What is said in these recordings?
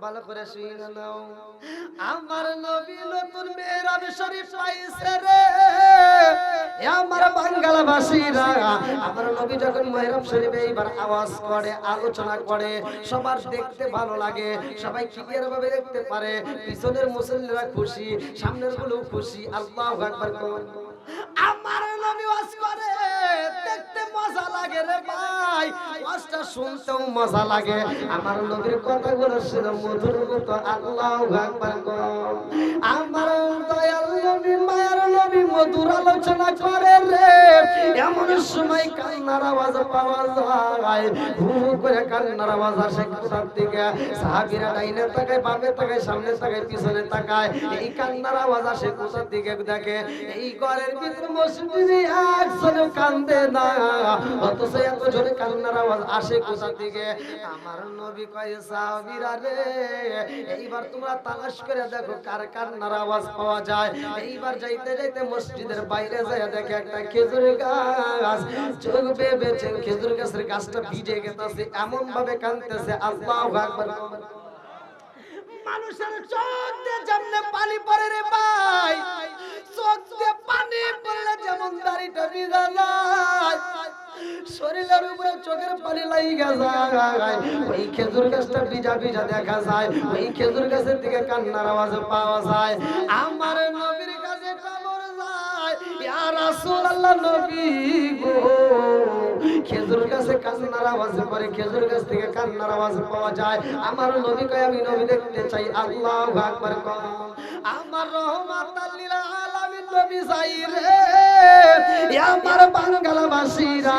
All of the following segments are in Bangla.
ভালো করে শুনে নাও আমার নবী নতুন মেহরাব শরীফ পাইছে রে আমার বাঙালিবাসীরা আমার নবী যখন মেহরাব শরীফে এইবার আওয়াজ করে আলোচনা করে সবার দেখতে ভালো লাগে সবাই ক্লিয়ার ভাবে দেখতে পারে পিছনের মুসল্লিরা খুশি সামনের গুলো খুশি আল্লাহু আকবার আমার নবী ওয়াজ করে দেখতে মজা লাগে রে ভাই ওয়াজটা শুনতেও মজা লাগে আমার নবীর কথাগুলো শুনে মধুর মতো আল্লাহু আকবার আমার দয়াল নবী মায়ার নবী মধুর আলোচনা করে রে এমন সময় কান্নার আওয়াজ পাওয়া যায় হু করে কান্নার আওয়াজ আসে কোথার থেকে সাহাবীরা ডাইনে তাকায় বামে তাকায় সামনে তাকায় পিছনে তাকায় এই কান্নার আওয়াজ আসে কোথার দিকে দেখে এই ঘরের ভিতর মসজিদে একজন কান্দে না অথচ এত জোরে কান্নার আওয়াজ আসে কোথা থেকে আমার নবী কয় সাহাবীরা রে এইবার তোমরা তালাশ করে দেখো কার কান্নার আওয়াজ পাওয়া যায় এইবার যাইতে যাইতে মসজিদের বাইরে যায় দেখে একটা খেজুর গাছ চোখ বেবেছে খেজুর গাছের গাছটা ভিজে গেছে এমন ভাবে কাঁদতেছে আল্লাহু আকবার মানুষের চোখ দিয়ে যেমন পানি পড়ে রে ভাই চোখ দিয়ে পানি পড়লে যেমন দাড়িটা ভিজা যায় শরীরের উপরে চোখের পানি লাগা যায় ওই খেজুর গাছটা ভিজা ভিজা দেখা যায় ওই খেজুর গাছের দিকে কান্নার আওয়াজ পাওয়া যায় আমার নবীর কাছে খবর যায় ইয়া রাসূলুল্লাহ নবী গো খেজুর গাছে কান্নার আওয়াজ করে খেজুর গাছ থেকে কান্নার আওয়াজ পাওয়া যায় আমার নবী কয় আমি নবী দেখতে চাই আল্লাহু আকবার আমার রহমাতাল লিল আলামিন নবী চাই রে আমার বাঙালিবাসীরা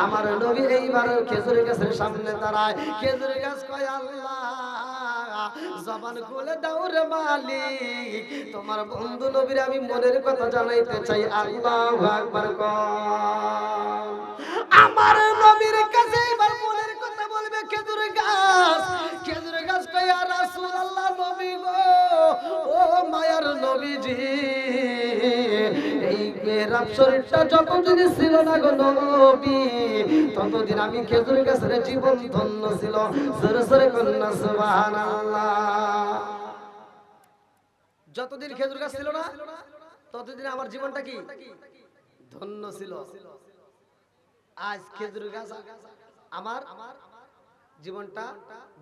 আমার নবী এইবার খেজুর গাছের সামনে দাঁড়ায় খেজুর গাছ কয় আল্লাহ জবান খুলে দাও রে মালিক তোমার বন্ধু নবীর আমি মনের কথা জানাইতে চাই আল্লাহু আকবার আমার নবীর কাছে এবার মনের কথা বলবে খেজুর গাছ কয় ইয়া রাসূলুল্লাহ নবী গো ও মায়ার নবীজি এই মেহরাব শরীফটা যতদিন ছিল না গো নবী ততদিন আমি খেজুর গাছের জীবন ধন্য ছিল জোরে জোরে কন্না সুবহানাল্লাহ যতদিন খেজুর গাছ ছিল না ততদিন আমার জীবনটা কি ধন্য ছিল আজ খেজুর গাছ আমার জীবনটা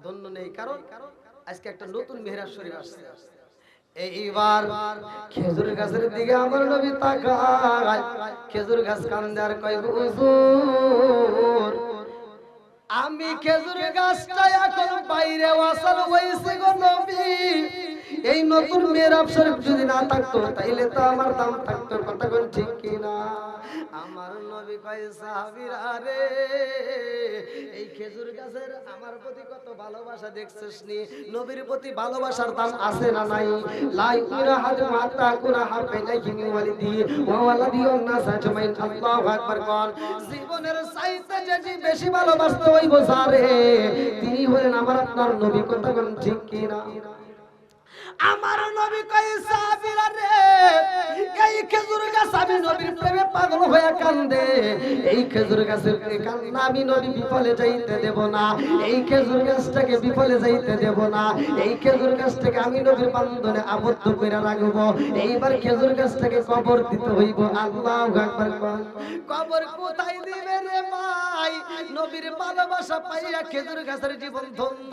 ধন্য নেই কারণ আজকে একটা নতুন মেহরাব শরীফ আসছে এইবার খেজুর গাছের দিকে আমার নবী তাকায় খেজুর গাছ কান্দে আর কয় হুজুর আমি খেজুর গাছটা এখন বাইরে ওয়াসাল হইছে গো নবী এই নতুন মেহরাব শরীফ যদি না থাকতো তাইলে তো আমার দাম থাকতো কথা কোন ঠিক কি না আমার নবী কয় সাহাবীরা রে এই খেজুর গাছের আমার প্রতি কত ভালোবাসা দেখছিস নি নবীর প্রতি ভালোবাসার দাম আছে না নাই লাই কুরা হাদ মাতা কুরা হাফেনা কিমি ওয়ালিদি ওয়া ওয়ালাদি ওয়ান্নাস আজমাইন আল্লাহু আকবার কোন জীবনের চাইতে যে বেশি ভালোবাসতে হইব সারে তিনি হলেন আমার আপনার নবী কথা কোন ঠিক কি না আমার নবী কই সাহাবীরা রে এই খেজুর গাছ আমি নবীর প্রেমে পাগল হয়ে কান্দে এই খেজুর গাছের কান্না আমি নবী বিফলে যাইতে দেব না এই খেজুর গাছটাকে বিফলে যাইতে দেব না এই খেজুর গাছটাকে আমি নবীর বন্ধনে আবদ্ধ করে রাখব এইবার খেজুর গাছটাকে কবর দিতে হইব আল্লাহু আকবার কবর কোথায় দিবে রে ভাই নবীর ভালোবাসা পাইয়া খেজুর গাছের জীবন ধন্য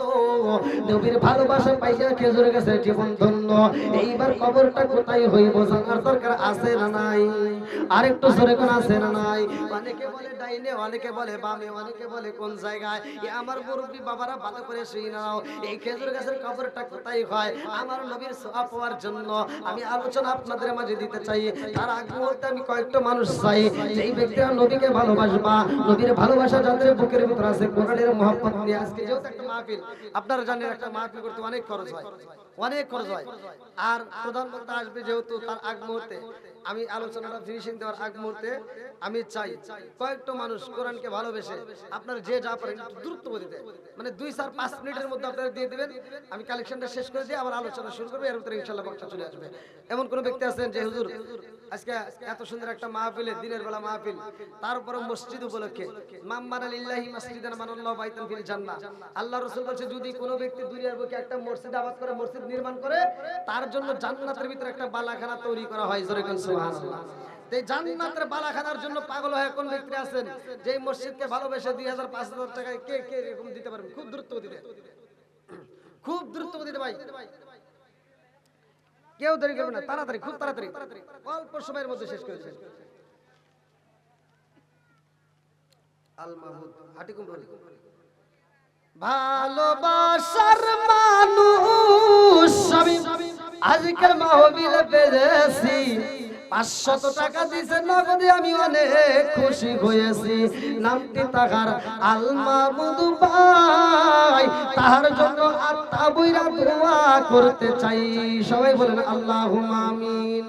নবীর ভালোবাসা পাইয়া খেজুর গাছের জীবন ধন্য এইবার কবরটা কোথায় হইব জানার দরকার আছে না নাই আরেকটু জোরে কোন আছে না নাই অনেকে বলে ডাইনে অনেকে বলে বামে অনেকে বলে কোন জায়গায় আমার মুরব্বি বাবারা ভালো করে শুনে নাও এই খেজুর গাছের কবরটা কোথায় হয় আমার নবীর সওয়াব পাওয়ার জন্য আমি আলোচনা আপনাদের মাঝে দিতে চাই তার আগ মুহূর্তে আমি কয়েকটা মানুষ চাই যেই ব্যক্তিরা নবীকে ভালোবাসবা নবীর ভালোবাসা যাদের বুকের ভিতর আছে কোরআনের মহব্বত নিয়ে আজকে যেহেতু একটা মাহফিল আপনারা জানেন একটা মাহফিল করতে অনেক খরচ হয় অনেক খরচ হয় আর প্রধান বক্তা আসবে যেহেতু তার আগ মুহূর্তে আমি আলোচনাটা ফিনিশিং দেওয়ার আগ মুহূর্তে আমি চাই কয়েকটা মানুষ কোরআনকে ভালোবেসে আপনারা যে যা পারেন দ্রুত গতিতে মানে 2-4-5 মিনিটের মধ্যে আপনারা দিয়ে দিবেন আমি কালেকশনটা শেষ করে দিয়ে আবার আলোচনা শুরু করব এর ভিতরে ইনশাআল্লাহ বক্তা চলে আসবে এমন কোন ব্যক্তি আছেন যে হুজুর আজকে এত সুন্দর একটা মাহফিল, দিনের বেলা মাহফিল, তারপরে মসজিদ উপলক্ষে মাম্মানা লিল্লাহি মাসজিদান মানাল্লাহু বাইতান ফিল জান্নাহ। আল্লাহ রাসূল বলেছে যদি কোনো ব্যক্তি দুনিয়ার বুকে একটা মসজিদ আবাদ করে, মসজিদ নির্মাণ করে, তার জন্য জান্নাতের ভিতরে একটা বালাখানা তৈরি করা হয়। জোরে কোন সুবহানাল্লাহ। এই জান্নাতের বালাখানার জন্য পাগল হয়ে কোন ব্যক্তি আছেন যে এই মসজিদকে ভালোবেসে 2000 5000 টাকায় কে কে এরকম দিতে পারবেন? খুব দ্রুত গতিতে, খুব দ্রুত গতিতে ভাই, কেউ দেরি করবে না, তাড়াতাড়ি, খুব তাড়াতাড়ি, অল্প সময়ের মধ্যে শেষ করে দেবেন। আল মাহমুদ হাটিকুম ভালোবাসার মানুষ আমি আজকের মাহফিলে পেয়েছি, 500 টাকা দিছে নগদে, আমি অনেক খুশি হয়েছি। নামটি তাহার আল মাহমুদ ভাই, তাহার জন্য আত্মা বইরা দোয়া করতে চাই। সবাই বলেন আল্লাহুম্মা আমিন।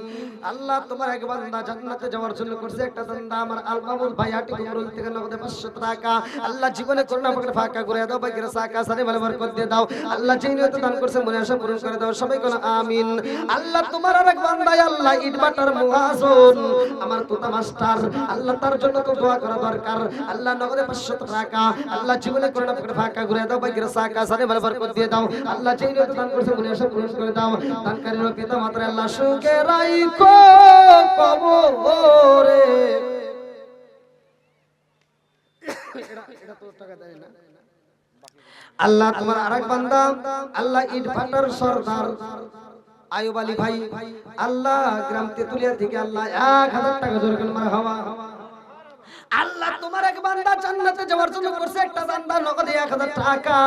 আল্লাহ তোমার এক বান্দা জান্নাতে যাওয়ার জন্য করছে একটা দান্দা, আমার আল মাহমুদ ভাই হাটি কুমরুল থেকে নগদে 500 টাকা। আল্লাহ জীবনে করুণা পাকের ফাঁকা করে দাও, বাকির সাকা সারে ভালো বরকত দিয়ে দাও। আল্লাহ যেই নিয়ত দান করছে মনে আশা পূরণ করে দাও। সবাই কোন আমিন। আল্লাহ তোমার আর এক বান্দা আল্লাহ ইটবাটার মুহাজন আমার তোতা মাস্টার, আল্লাহ তার জন্য তো দোয়া করা দরকার। আল্লাহ নগদে 500 টাকা, আল্লাহ জীবনে করুণা পাকের ফাঁকা করে দাও, বাকির সাকা সারে ভালো বরকত দিয়ে দাও। আল্লাহ যেই নিয়ত দান করছে মনে আশা পূরণ করে দাও। দানকারীর পিতা মাতার আল্লাহ সুখে রাখো কবরে। এটা তো টাকা দেয় না। আল্লাহ তোমার আরেক বান্দা আল্লাহ ইট ভাটার সরদার আয়ুব আলী ভাই, আল্লাহ গ্রাম তেতুলিয়া থেকে আল্লাহ 1000 টাকা জোর করে মারহাবা। আল্লাহ তোমার এক বান্দা জান্নাতে যাওয়ার জন্য করছে একটা বান্দা নগদে 1000 টাকা।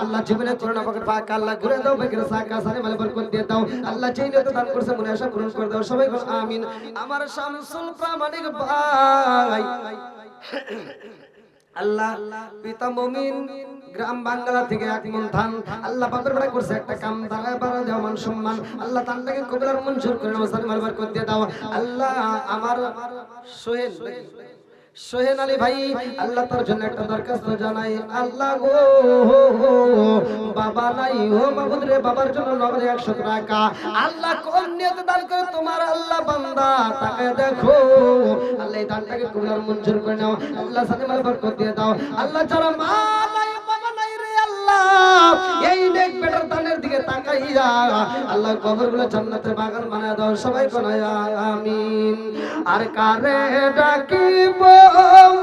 আল্লাহ জীবনে করুণা পাকের পাক আল্লাহ ঘুরে দাও, বাকির সাকা সারে মালে বরকত দিয়ে দাও। আল্লাহ যেই নিয়ত দান করছে মনে আশা পূরণ করে দাও। সবাই বল আমিন। আমার শামসুল প্রামাণিক ভাই আল্লাহ পিতা মুমিন গ্রাম বাংলা থেকে এক মন ধান আল্লাহ বাপের বাড়ি করছে একটা কাম, দাঁড়ায় বাড়া দেওয়া মান সম্মান আল্লাহ তান্নাকে কবুলার মঞ্জুর করে নাও, সারি মাল বরকত দিয়ে দাও। আল্লাহ আমার সোহেল আলী ভাই আল্লাহ তার জন্য একটা দরখাস্ত জানাই। আল্লাহ গো বাবা নাই, ও মাহমুদ রে বাবার জন্য নগদে 100 টাকা। আল্লাহ কোন নিয়তে দান করে তোমার আল্লাহ বান্দা তাকায় দেখো, আল্লাহ এই দানটাকে কবুলার মঞ্জুর করে নাও। আল্লাহ সাথে মাল বরকত দিয়ে দাও। আল্লাহ যারা মা নাই বাবা নাই রে আল্লাহ এই নেক বেটার দানের দিকে তাকাইয়া আল্লাহ কবরগুলো জান্নাতের বাগান বানায় দাও। সবাই কোনায় আমিন। আর কারে ডাকিব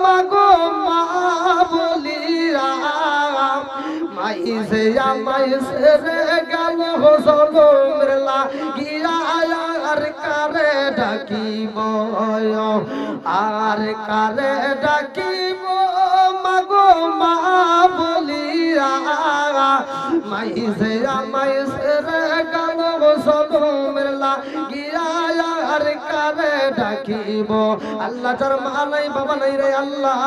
মাগো মা বলিরা, মাইসে আমাইসে রে গেল জলমের লাগিয়া। আর কারে ডাকিব, আর কারে ডাকিব মাগো মা বলিরা, মাইসে আমাইসে রে গেল জলমের লাগিয়া। আর কারে ডাকিব আল্লাহ যার মা নাই বাবা নাই রে আল্লাহ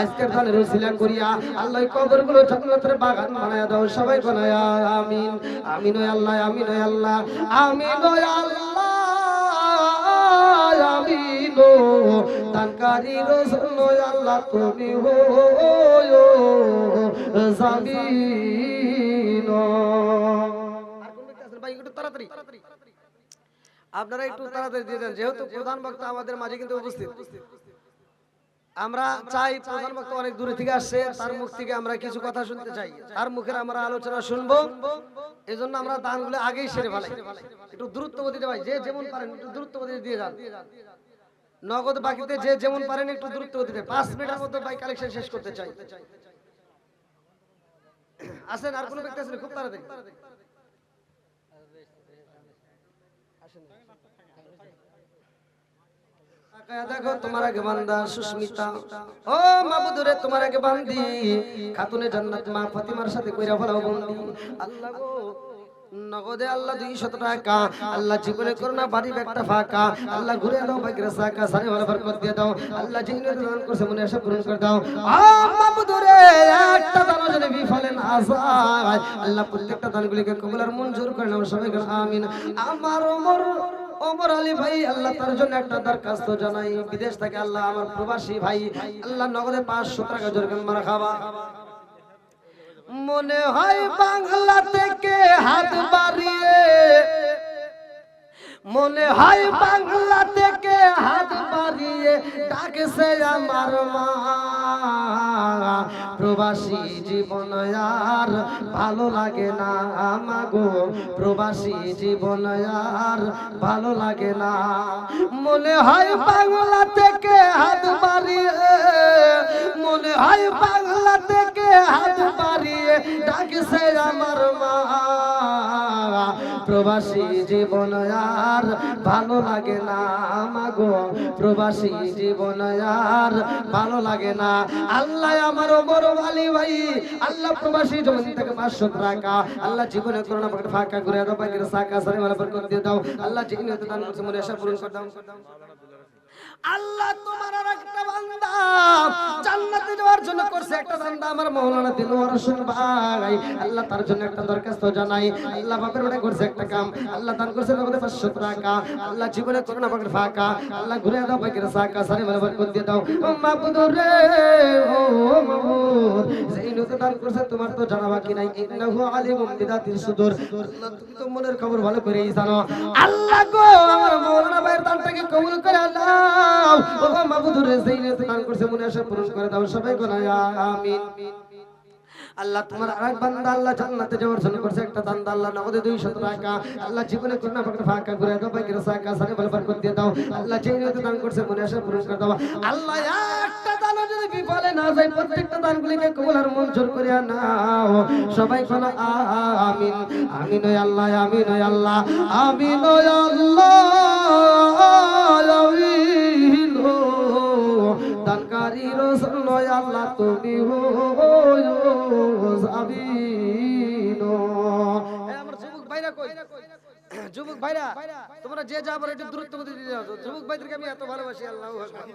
আজকের দানের উসিলা করিয়া আল্লাহ কবরগুলো জান্নাতের বাগান বানায়া দাও। সবাই বানায় আমিন। আমিন ও আল্লাহ, আমিন ও আল্লাহ, আমিন ও আল্লাহ, আমিন ও দানকারীর জন্য আল্লাহ তুমি হো জামিন। আর কোন ব্যক্তি আছেন ভাই একটু তাড়াতাড়ি, আপনারা একটু তাড়াতাড়ি দিয়ে দেন, যেহেতু প্রধান বক্তা আমাদের মাঝে কিন্তু উপস্থিত। আমরা চাই প্রধান বক্তা অনেক দূরে থেকে আসছে, তার মুখ থেকে আমরা কিছু কথা শুনতে চাই, তার মুখের আমরা আলোচনা শুনবো। এজন্য আমরা দানগুলো আগেই সেরে ফেলাই। একটু দ্রুত গতিতে ভাই, যে যেমন পারেন একটু দ্রুত গতিতে দিয়ে যান। নগদ বাকিতে যে যেমন পারেন একটু দ্রুত গতিতে, 5 মিনিটের মধ্যে ভাই কালেকশন শেষ করতে চাই। আসেন, আর কোনো ব্যক্তি আছেন? খুব তাড়াতাড়ি দেখো তোমার আগে বান্দা সুস্মিতা, ও মাবুদুরে তোমার আগে বান্দি খাতুনে জান্নাত মা ফাতিমার সাথে কইরা ফলাও বন্দি। আল্লাহ গো নগদে আল্লাহ 200 টাকা, আল্লাহ জীবনে করোনা বাড়ি একটা ফাঁকা, আল্লাহ ঘুরে দাও বাকির সাকা সারে ভালো বরকত দিয়ে দাও। আল্লাহ যিনি দান করছে মনে আশা পূরণ করে দাও। ও মাবুদুরে একটা দান যেন বিফলে না যায়, আল্লাহ প্রত্যেকটা দানগুলিকে কবুল আর মঞ্জুর করে নাও। সবাই আমিন। আমার ওমর আলী ভাই আল্লাহ তার জন্য একটা দরখাস্ত জানাই। বিদেশ থেকে আল্লাহ আমার প্রবাসী ভাই আল্লাহ নগদে 500 টাকা জোর করে মারহাবা। মনে হয় বাংলা থেকে হাত বাড়িয়ে মনে হয় বাংলা থেকে হাত বাড়িয়ে ডাকছে আমার মা, প্রবাসী জীবন আর ভালো লাগে না আমাগো, প্রবাসী জীবন আর ভালো লাগে না। মনে হয় বাংলা থেকে হাত বাড়িয়ে, মনে হয় বাংলা থেকে হাত বাড়িয়ে ডাকছে আমার মা, প্রবাসী জীবন আর ভালো লাগে না আমাগো, প্রবাসী জীবন আর ভালো লাগে না। আল্লাহ আমার বড় আলী ভাই, আল্লাহ প্রবাসী জীবন থেকে 500 টাকা আল্লাহ জীবনে করোনা পকেট ফাঁকা করে দাও, পাকের সাকা সারে মালা বরকত দিয়ে দাও। আল্লাহ যে নিয়ত দান করছে মনে আশা পূরণ করে দাও। আল্লাহ তোমার আর একটা বান্দা জান্নাতে যাওয়ার জন্য করছে একটা বান্দা আমার মাওলানা দিলওয়ার হোসেন ভাই, আল্লাহ তার জন্য একটা দরখাস্ত জানাই। আল্লাহ বাপের বেটা করছে একটা কাম, আল্লাহ দান করছে নগদে 500 টাকা, আল্লাহ জীবনে করোনা পকেট ফাঁকা আল্লাহ ঘুরে দাও, পাকের সাকা সারে মালা বরকত দিয়ে দাও। ও মাবুদ রে, ও মাবুদ, যেই নিয়ত দান করছে তোমার তো জানা বাকি নাই, ইন্নাহু আলিমুম বিদাতিস সুদূর, আল্লাহ তুমি তো মনের খবর ভালো করেই জানো। আল্লাহ গো আমার মাওলানা ভাইয়ের দানটাকে কবুল করে আল্লাহ, ও মাবুদ রে, যেই নিয়ত দান করছে মনে আশা পূরণ করে দাও, সবাই বলে আমিন। আল্লাহ তোমার আরেক বান্দা আল্লাহ জান্নাতে যাওয়ার জন্য করছে একটা দান, আল্লাহ নগদে 200 টাকা আল্লাহ জীবনে করোনা পকেট ফাঁকা করে দাও, পাকের সাকা সারে মালা বরকত দিয়ে দাও। আল্লাহ যেই নিয়ত দান করছে মনে আশা পূরণ করে দাও। আল্লাহ একটা দান যদি বিফলে না যায়, প্রত্যেকটা দানগুলিকে কবুল আর মঞ্জুর করে নাও, সবাই বলে আমিন। আমিন ও আল্লাহ, আমিন ও আল্লাহ, আমিন ও আল্লাহ, আমিন ও দানকারী রাসূল নয় আল্লাহ তুমি হো আমিন। আমার যুবক ভাইরা কই, যুবক ভাইরা তোমরা যে যা বলে একটু দূরত্ব মধ্যে দিয়ে যাও, যুবক ভাইদেরকে আমি এত ভালোবাসি। আল্লাহু আকবার।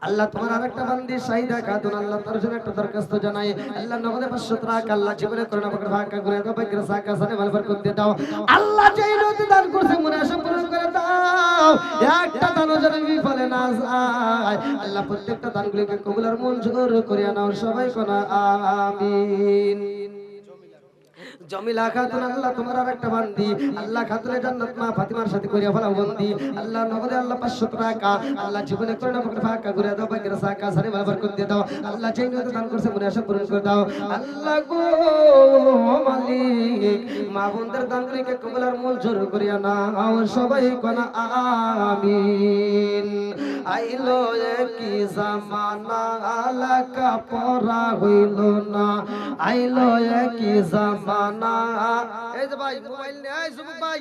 আল্লাহ তোমার আরেকটা বান্দি শাহিদা খাতুন, আল্লাহ তার জন্য একটা দরখাস্ত জানাই। আল্লাহ নগদে 500 টাকা আল্লাহ জীবনে করোনা পকেট ফাঁকা করে দাও, পাকের সাকা সারে মালা বরকত দিয়ে দাও। আল্লাহ যেই নিয়ত দান করছে মনে আশা পূরণ করে দাও, একটা দানও যেন বিফলে না যায়। আল্লাহ প্রত্যেকটা দানগুলিকে কবুল আর মঞ্জুর করে নাও, সবাই কোনা আমিন। জমিলা খাতুন আল্লাহ তোমার আরেকটা বান্দি, আল্লাহ খাতুনের জান্নাত মা ফাতিমার সাথে করিয়া ফেলাও বন্দি। আল্লাহ নগদে আল্লাহ 500 টাকা আল্লাহ জীবনে করোনা পকেট ফাঁকা করে দাও, পাকের সাকা সারে মালা বরকত দিয়ে দাও। আল্লাহ যেই নিয়ত দান করছে মনে আশা পূরণ করে দাও। আল্লাহ গো মালিক, মা বোনদের দানগুলিকে কবুল আর মঞ্জুর করিয়া নাও, সবাই কোনা আমিন। আইলো একই জামানা আলাকা পরা হইল না, আইলো একই জামানা। এই যে ভাই মোবাইল নিয়ে, এই যুবক ভাই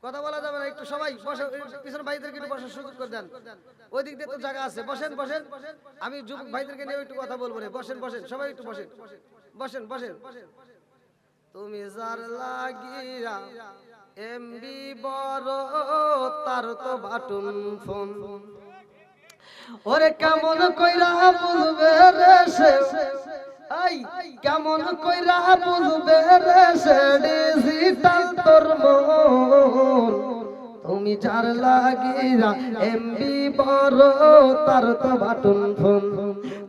কথা বলা যাবে না, একটু সবাই বসে, পিছনে ভাইদেরকে একটু বসার সুযোগ করে দেন, ওই দিক দিয়ে তো জায়গা আছে, বসেন বসেন। আমি যুবক ভাইদেরকে নিয়ে একটু কথা বলবো রে, বসেন বসেন সবাই একটু বসেন, বসেন বসেন। তুমি যার লাগিয়া এমবি বড় তার তো বাটন ফোন, ওরে কেমন কইরা বুঝবে রে সে, আই কেমন কইরা বুঝবে রে সে ডিজিটাল তোর মন। তুমি যার লাগিয়া এমবি বড় তার তো বাটন ফোন,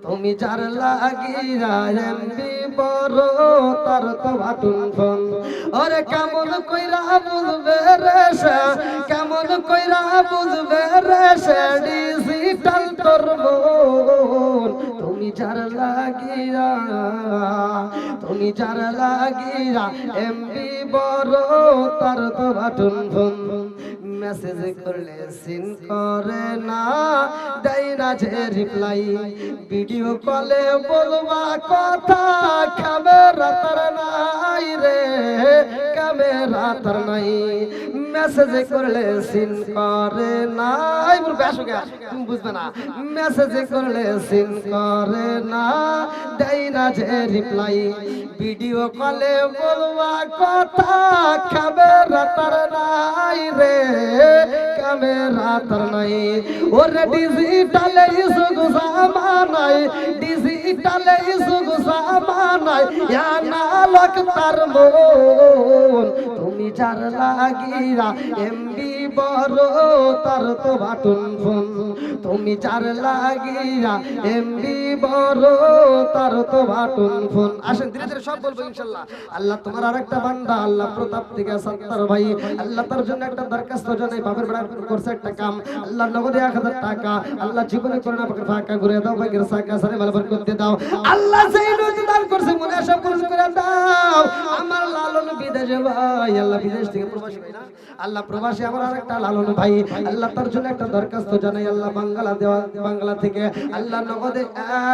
তুমি যার লাগিয়া এমবি বড় তার তো বাটন ফোন। ওরে কেমন কইরা বুঝবে রে সে, কেমন কইরা বুঝবে রে সে ডিজিটাল তোর মন। তুমি যার লাগিয়া, তুমি যার লাগিয়া এমবি বড় তার তো বাটন ফোন। মেসেজ করলে সিন করে না, দেয় না যে রিপ্লাই, ভিডিও কলে বলবা কথা ক্যামেরা তার নাই রে, ক্যামেরা তার নাই। মেসেজ করলে সিন করে না, তুমি বুঝবে না, মেসেজ করলে সিন করে না, দেয় না যে রিপ্লাই, ভিডিও কলে বলবা কথা ক্যামেরা তার নাই রে, ক্যামেরা তার নাই। ওরে ডিজিটালে যুগ জামানায়, ডিজিটালে যুগ জামানায় আনালক তার মন। তুমি যার লাগিয়া এমবি বড় তার তো বাটন ফোন, তুমি যার লাগিয়া এমবি বড় তার তো বাটন ফোন। আসেন ধীরে ধীরে সব বলবো ইনশাআল্লাহ। আল্লাহ তোমার আরেকটা বান্দা আল্লাহ প্রতাপ থেকে সত্তার ভাই, আল্লাহ তার জন্য একটা দরখাস্ত জানাই, বাপের বেড়া করছে একটা কাম, আল্লাহ নগদে 1000 টাকা, আল্লাহ জীবনে করে না পাকে ফাঁকা ঘুরে দাও, ভাগের সাকা সারে মালবার করতে দাও, আল্লাহ সেই নদী দান করছে মনে আশা পূরণ করে দাও। আমার লালন বিদেশে ভাই, আল্লাহ বিদেশ থেকে প্রবাসী ভাই না, আল্লাহ প্রবাসী আমার আরেকটা লালন ভাই, আল্লাহ তার জন্য একটা দরখাস্ত জানাই, আল্লাহ বাংলা দেওয়া বাংলা থেকে আল্লাহ নগদে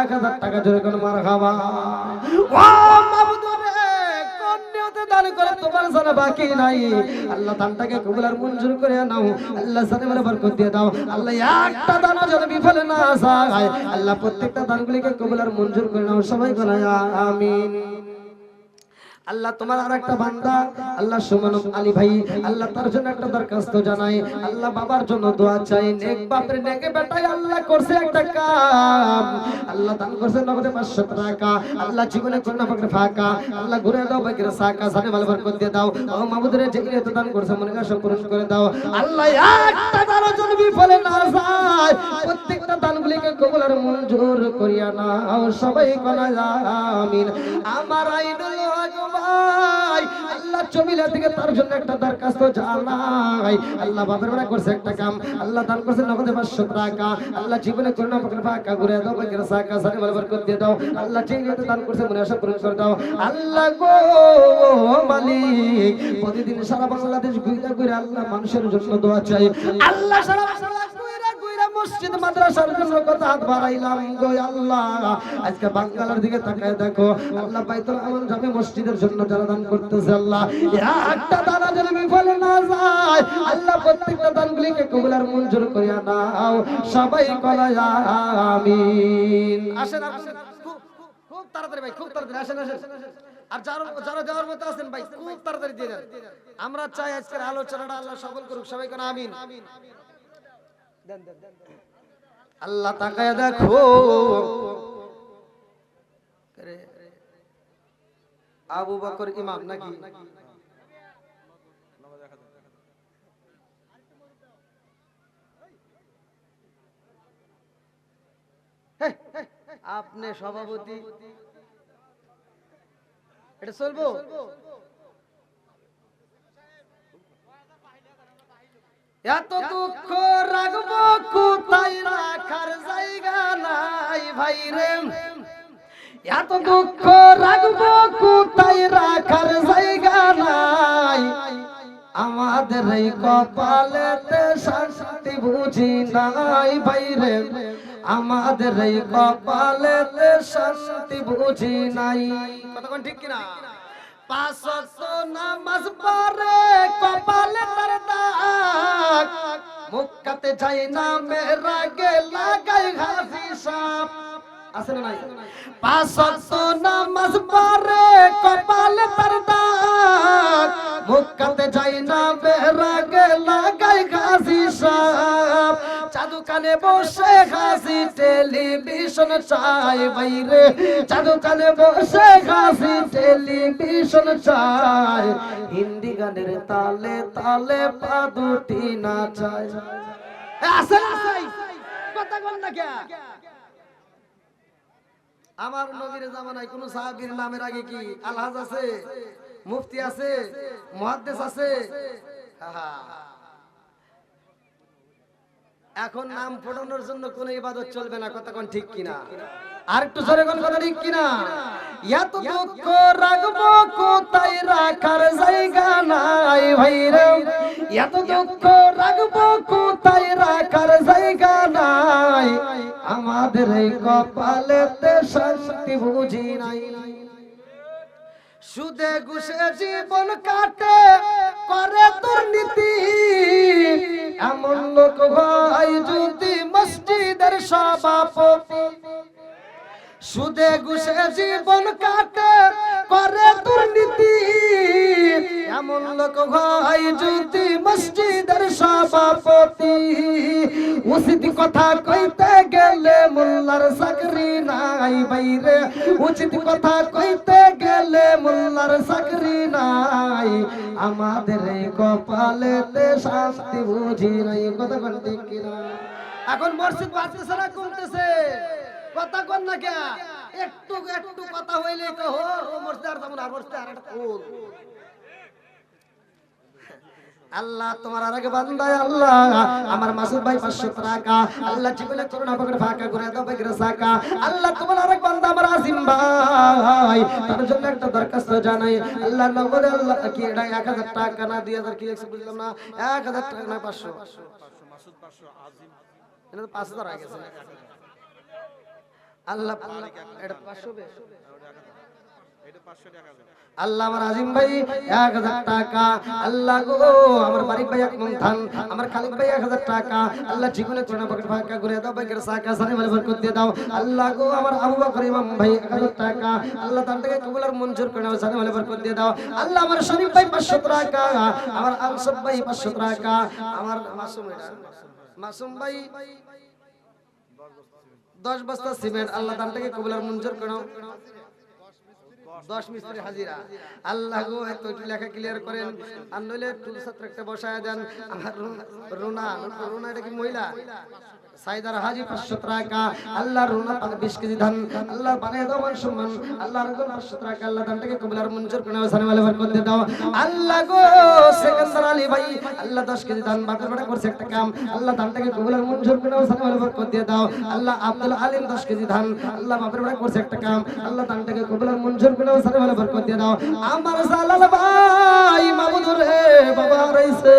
1000 টাকা জোরে করে মারহাবা। ও মাবুদ রে কোন নিয়তে দান করে তোমার জানা বাকি নাই, আল্লাহ দানটাকে কবুল আর মঞ্জুর করে নাও, আল্লাহ জানে মানে বরকত দিয়ে দাও, আল্লাহ একটা দানও যেন বিফল না যায়, আল্লাহ প্রত্যেকটা দানগুলিকে কবুল আর মঞ্জুর করে নাও, সবাই বলে আমিন। আল্লাহ তোমার আর একটা বান্দা আল্লাহ সুমন আলী ভাই, আল্লাহ তার জন্য একটা দরখাস্ত জানাই, আল্লাহ বাবার জন্য দোয়া চাই, নেক বাপের নেক বেটাই আল্লাহ করছে একটা কাম, আল্লাহ দান করছে নগদে 500 টাকা, আল্লাহ জীবনে করোনা পাকে ফাঁকা, আল্লাহ ঘুরে দাও ভাগের সাকা জানে মাল বরকত দিয়ে দাও, ও মাবুদ রে যে নিয়ত দান করছে মনে আশা পূরণ করে দাও, আল্লাহ একটা দানও যেন বিফলে না যায়, প্রত্যেকটা দানগুলিকে কবুল আর মঞ্জুর করিয়া নাও, সবাই বলে আমিন। আমার আইনুল হক ভাই আল্লাহ চমিলা থেকে তার জন্য একটা দরখাস্ত জানাই, আল্লাহ বাপের বেড়া করছে একটা কাম, আল্লাহ দান করছে নগদে 500 টাকা, আল্লাহ জীবনে করোনা পাকে ফাঁকা ঘুরে দাও, ভাগের সাকা সারে মাল বরকত দিয়ে দাও, আল্লাহ যে নিয়ত দান করছে মনে আশা পূরণ করে দাও, আল্লাহ গো মালিক প্রতিদিন সারা বাংলাদেশ ঘুরে ঘুরে আল্লাহ মানুষের জন্য দোয়া চাই, আল্লাহ সারা মসজিদ মাদ্রাসার জন্য কথা হাত বাড়াইলাম গো আল্লাহ, আজকে বাঙ্গালার দিকে তাকায় দেখো আল্লাহ বাইতুল আমান জামে মসজিদের জন্য যারা দান করতেছে, আল্লাহ একটা দানা যেন বিফলে না যায়, আল্লাহ প্রত্যেকটা দানগুলিকে কবুল আর মঞ্জুর করিয়া নাও, সবাই বলে আমিন। আসেন আসেন খুব তাড়াতাড়ি ভাই, খুব তাড়াতাড়ি আসেন আসেন, আর যারা যাওয়ার মতো আছেন ভাই খুব তাড়াতাড়ি দিয়ে দেন, আমরা চাই আজকের আলোচনাটা আল্লাহ সফল করুক, সবাই কোন আমিন। আল্লাহ তাকায় দেখো আবু বকর ইমাম নাকি, আপনি সভাপতি এটা চলবো, এত দুঃখ রাখবো কোথায় রাখার জায়গা নাই ভাই রে, এত দুঃখ রাখবো কোথায় রাখার জায়গা নাই, আমাদের এই কপালেতে শান্তি বুঝি নাই ভাই রে, আমাদের এই কপালেতে শান্তি বুঝি নাই, কতক্ষণ ঠিক কিনা, 5 ওয়াক্ত নামাজ পড়ে কপালে তার দাগ, মুক্কাতে যাই না মেরা গে লাগাই হাসি সাপ, আছে না নাই, 5 ওয়াক্ত নামাজ পড়ে কপালে তার দাগ, মুক্কাতে যাই না মেরা গে লাগাই হাসি সাপ, জাদু কানে বসে হাসি টেলিভিশন চাই বাইরে, জাদু কানে বসে হাসি টেলিভিশন চাই, হিন্দি গানের তালে তালে পা দুটি নাচায়, আছে না নাই কথা বল না কে, আমার নবীর জামানায় কোন সাহাবীর নামের আগে কি আলহাজ আছে, মুফতি আছে, মুহাদ্দিস আছে, এখন নাম ফোটানোর জন্য কোন ইবাদত চলবে না, কতক্ষণ ঠিক কিনা, আর একটু জোরে কোন কথা ঠিক কিনা, এত দুঃখ রাখবো কোথায় রাখার জায়গা নাই ভাই রে, এত দুঃখ রাখবো কোথায় রাখার জায়গা নাই, আমাদের এই কপালেতে শান্তি বুঝি নাই, সুদে ঘুষে জীবন কাটে করে দুর্নীতি, এমন লোক ভাই যদি মসজিদের সভাপতি, সুদে ঘুষে জীবন কাটে করে দুর্নীতি, এমন লোক ভাই যদি মসজিদের সভাপতি, উচিত কথা কইতে গেলে মোল্লার চাকরি নাই বাইরে, উচিত কথা কইতে গেলে মোল্লার চাকরি নাই, আমাদের এই কপালেতে শান্তি বুঝি নাই। কথা কোন ঠিক কিনা? এখন মসজিদ বাজতেছে না কমতেছে? কথা কোন না কে? একটু একটু কথা হইলে কহো ও মসজিদ আর তেমন আর মসজিদ আর একটা কোন। আল্লাহ তোমার আগে বান্দায় আল্লাহ আমার মাসুদ ভাই 500 টাকা আল্লাহ জীবনে করোনা পকেট ফাঁকা করে দাও বেগরে সাকা। আল্লাহ তোমার আরেক বান্দা আমার আজিম ভাই তার জন্য একটা দরখাস্ত জানাই আল্লাহ নগদ আল্লাহ কি এটা 1000 টাকা না 2000 কি একটু বুঝলাম না 1000 টাকা না 500 মাসুদ 500 আজিম এটা তো 5000 হয়ে গেছে আল্লাহ এটা 500 বে এটা 500 টাকা আল্লাহ আমার আজিম ভাই 1000 টাকা আল্লাহ গো আমার মালিক ভাই 1 মন ধান আমার খালিক ভাই 1000 টাকা আল্লাহ জীবনে করোনা পকেট ফাঁকা করে দাও বেগের সাকা সানি মালে বরকত দিয়ে দাও আল্লাহ গো আমার আবু বকর ইমাম ভাই 1000 টাকা আল্লাহ তার থেকে কবুল আর মঞ্জুর করে নাও সানি মালে বরকত দিয়ে দাও আল্লাহ আমার শরীফ ভাই 500 টাকা আমার আনসব ভাই 500 টাকা আমার মাসুম ভাই 10 বস্তা সিমেন্ট আল্লাহ তার থেকে কবুল আর মঞ্জুর করে নাও 10 মিস্ত্রি হাজিরা আল্লাহ গো একটু লেখা ক্লিয়ার করেন আর নইলে টুল ছাত্র একটা বসায় দেন আমার রুনা এটা কি মহিলা সাইদার হাজি 500 টাকা আল্লাহ রুনা 20 কেজি ধান আল্লাহ বানিয়ে দাও মান সম্মান আল্লাহ রাগো 500 টাকা আল্লাহ দানটাকে কবুল আর মঞ্জুর করে নাও সানি ওয়ালা বরকত দিয়ে দাও আল্লাহ গো সেকেন্দার আলী ভাই আল্লাহ 10 কেজি ধান বাপের বেটা করছে একটা কাম আল্লাহ দানটাকে কবুল আর মঞ্জুর করে নাও সানি ওয়ালা বরকত দিয়ে দাও আল্লাহ আব্দুল আলিম 10 কেজি ধান আল্লাহ বাপের বেটা করছে একটা কাম আল্লাহ দানটাকে কবুল আর মঞ্জুর করে নাও সানি ওয়ালা বরকত দিয়ে দাও আমার জালাল ভাই মাবুদ রে বাবা রইছে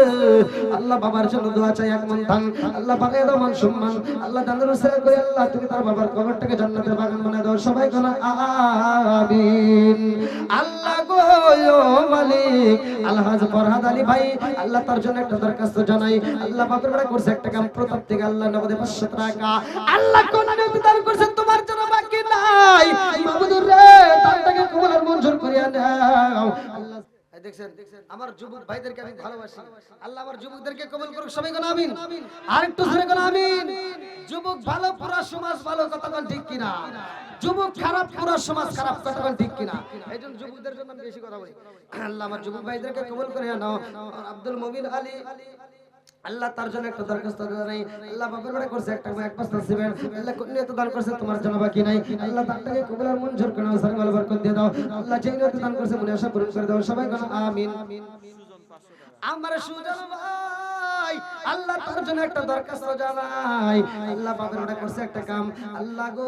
আল্লাহ বাবার জন্য দোয়া চাই 1 মন ধান আল্লাহ বানিয়ে দাও মান সম্মান আল্লাহ দানের উসিলা করে আল্লাহ তুমি তার বাবার কবরটাকে জান্নাতের বাগান বানায় দাও সবাই কোনা আমিন আল্লাহ গো মালিক আলহাজ ফরহাদ আলী ভাই আল্লাহ তার জন্য একটা দরখাস্ত জানাই আল্লাহ বাপের বেটা করছে একটা কাম প্রতাপ থেকে আল্লাহ নগদে 500 টাকা আল্লাহ কোন নিয়ত দান করছে তোমার জন্য বাকি নাই মাবুদ রে তারটাকে কবুল আর মঞ্জুর করিয়া নাও আল্লাহ দেখছেন আমার যুবক ভাইদেরকে আমি ভালোবাসি আল্লাহ আমার যুবকদেরকে কবুল করুক সবাই কোন আমিন আর একটু জোরে কোন আমিন যুবক ভালো পুরো সমাজ ভালো কথা কোন ঠিক কিনা যুবক খারাপ পুরো সমাজ খারাপ কথা কোন ঠিক কিনা এইজন্য যুবকদের জন্য আমি বেশি কথা বলি আল্লাহ আমার যুবক ভাইদেরকে কবুল করে নাও আব্দুল মুমিন আলী আল্লাহ তার জন্য একটা দরখাস্ত জানাই আল্লাহ বাপের বেটা করছে একটা এক বস্তা সিমেন্ট আল্লাহ কোন নিয়ত দান করছে তোমার জন্য বাকি নাই আল্লাহ তারটাকে কবুল আর মঞ্জুর করে নাও সানি ওয়ালা বরকত দিয়ে দাও আল্লাহ যেই নিয়ত দান করছে মনে আশা পূরণ করে দাও সবাই কোন আমিন আমার সুজন ভাই আল্লাহ তার জন্য একটা দরখাস্ত জানাই আল্লাহ বাপের বেটা করছে একটা কাম আল্লাহ গো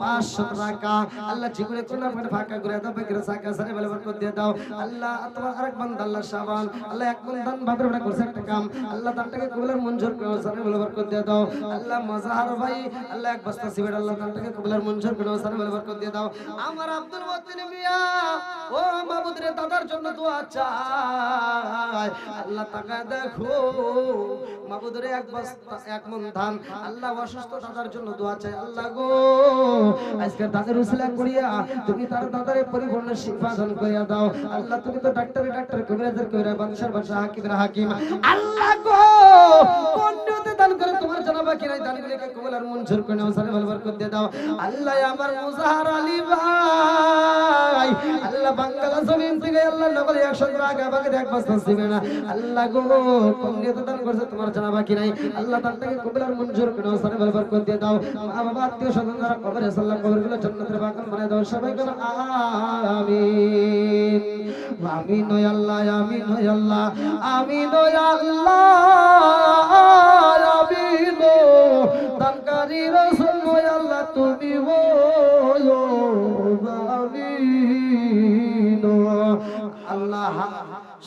500 টাকা আল্লাহ জীবনে কোনা পড়ে ফাঁকা করে দাও বেগরে সাকা সানি ওয়ালা বরকত দিয়ে দাও আল্লাহ তোমার আরেক বান্দা আল্লাহ শাবান আল্লাহ 1 মন ধান বাপের বেটা করছে একটা কাম আল্লাহ তারটাকে কবুল আর মঞ্জুর করে সানি ওয়ালা বরকত দিয়ে দাও আল্লাহ মাজাহার ভাই আল্লাহ 1 বস্তা সিমেন্ট আল্লাহ তারটাকে কবুল আর মঞ্জুর করে সানি ওয়ালা বরকত দিয়ে দাও আমার আব্দুল মতিন মিয়া ও মাবুদ রে দাদার জন্য দোয়া চাই আল্লাহ তাকা দেখো মাবুদ রে 1 বস্তা 1 মন ধান আল্লাহ অসুস্থ দাদার জন্য দোয়া চাই আল্লাহ গো আজকে দাদার উসিলা করিয়া তুমি তার দাদারে পরিপূর্ণ শিফা দান করিয়া দাও আল্লাহ তুমি তো ডাক্তার কবিরাজের কইরা বাদশার বাদশা হাকিমের হাকিম আল্লাহ গো কোন নিয়তে দান করে তোমার জন্য বাকি নাই দানগুলোকে কবুল আর মঞ্জুর করে নাও সানি ওয়ালা বরকত দিয়ে দাও আল্লাহ আমার মুজাহার আলী ভাই আল্লাহ বাংলা জমিন থেকে আল্লাহ নগরে 100 টাকা বাকি 1 বস্তা সিমেন্ট আল্লাহ গো কোন নিয়তে দান করছে তোমার জন্য বাকি নাই আল্লাহ তারটাকে কবুল আর মঞ্জুর করে নাও সানি ওয়ালা বরকত দিয়ে দাও মা বাবা আত্মীয় স্বজন যারা কবরে সাল্লাম কবরগুলো জান্নাতের বাগান বানায় দাও সবাই কোন আমিন আমিন ও আল্লাহ আমিন ও আল্লাহ আমিন ও আল্লাহ আমিন ও দানকারী রাসূল ও আল্লাহ তুমি ও আমিন ও আল্লাহ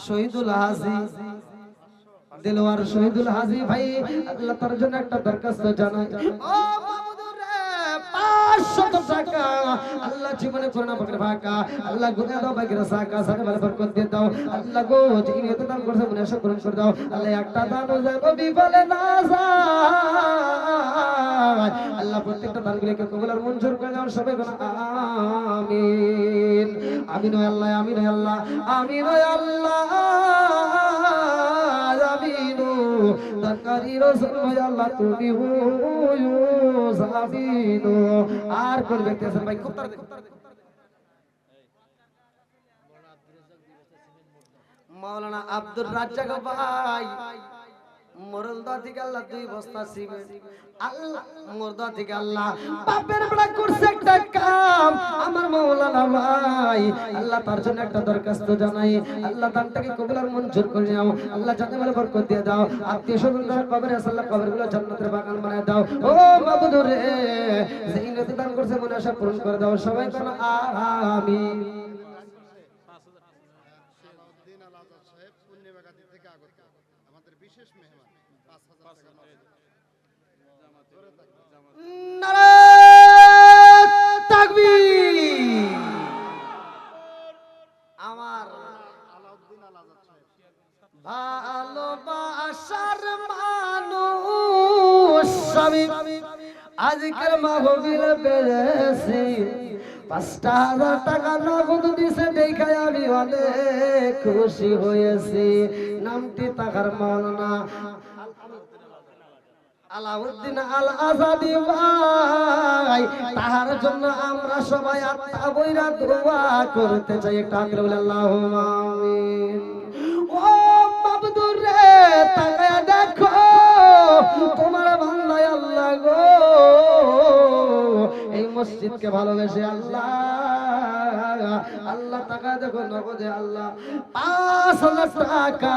শহীদুল হাজি দিলওয়ার শহীদুল হাজি ভাই আল্লাহ তার জন্য একটা দরখাস্ত জানাই ও মাবুদ রে 500 টাকা আল্লাহ জীবনে করোনা পকেট ফাঁকা আল্লাহ গুনে দাও বেগরে সাকা সানি ওয়ালা বরকত দিয়ে দাও আল্লাহ গো যেই নিয়ত দান করছে মনে আশা পূরণ করে দাও আল্লাহ একটা দানও যেন বিফলে না যায় আল্লাহ প্রত্যেকটা দানগুলোকে কবুল আর মঞ্জুর করে দাও সবাই কোন আমিন আমিন ও আল্লাহ আমিন ও আল্লাহ আমিন ও আল্লাহ আমিন ও দানকারী রাসূল ও আল্লাহ তুমি ও আমিন ও আর কোন ব্যক্তি আছেন ভাই খুব তাড়াতাড়ি মাওলানা আব্দুর রাজ্জাক ভাই মরলদা থেকে আল্লাহ 2 বস্তা সিমেন্ট আল্লাহ মরদা থেকে আল্লাহ বাপের বড় করছে একটা কাম আমার মাওলানা ভাই আল্লাহ তার জন্য একটা দরখাস্ত জানাই আল্লাহ দানটাকে কবুল আর মঞ্জুর করে নাও আল্লাহ জান্নাতের বরকত দিয়ে দাও আত্মীয় স্বজনদের কবরে আল্লাহ কবরগুলো জান্নাতের বাগান বানায় দাও ও মাবুদ রে যেই নদী দান করছে মনে আশা পূরণ করে দাও সবাই বলো আমিন আমার ভালোবাসার মানুষ আমি আজকের মাহফিল পেয়েছি ৫,০০০ টাকা নগদ দিছে দেখায় আমি অনেক খুশি হয়েছি নামটি তাকার মাওলানা আলাউদ্দিন আল আজাদি ভাই তাহার জন্য আমরা সবাই আত্মা বইরা দোয়া করতে চাই একটা হাত বলে আল্লাহুম্মা আমিন ও মাবুদুর রে তাকায়া দেখো তোমার বান্দা আল্লাহ গো এই মসজিদকে ভালোবেসে আল্লাহ আল্লাহ টাকা দেখো নগদে আল্লাহ ৫,০০০ টাকা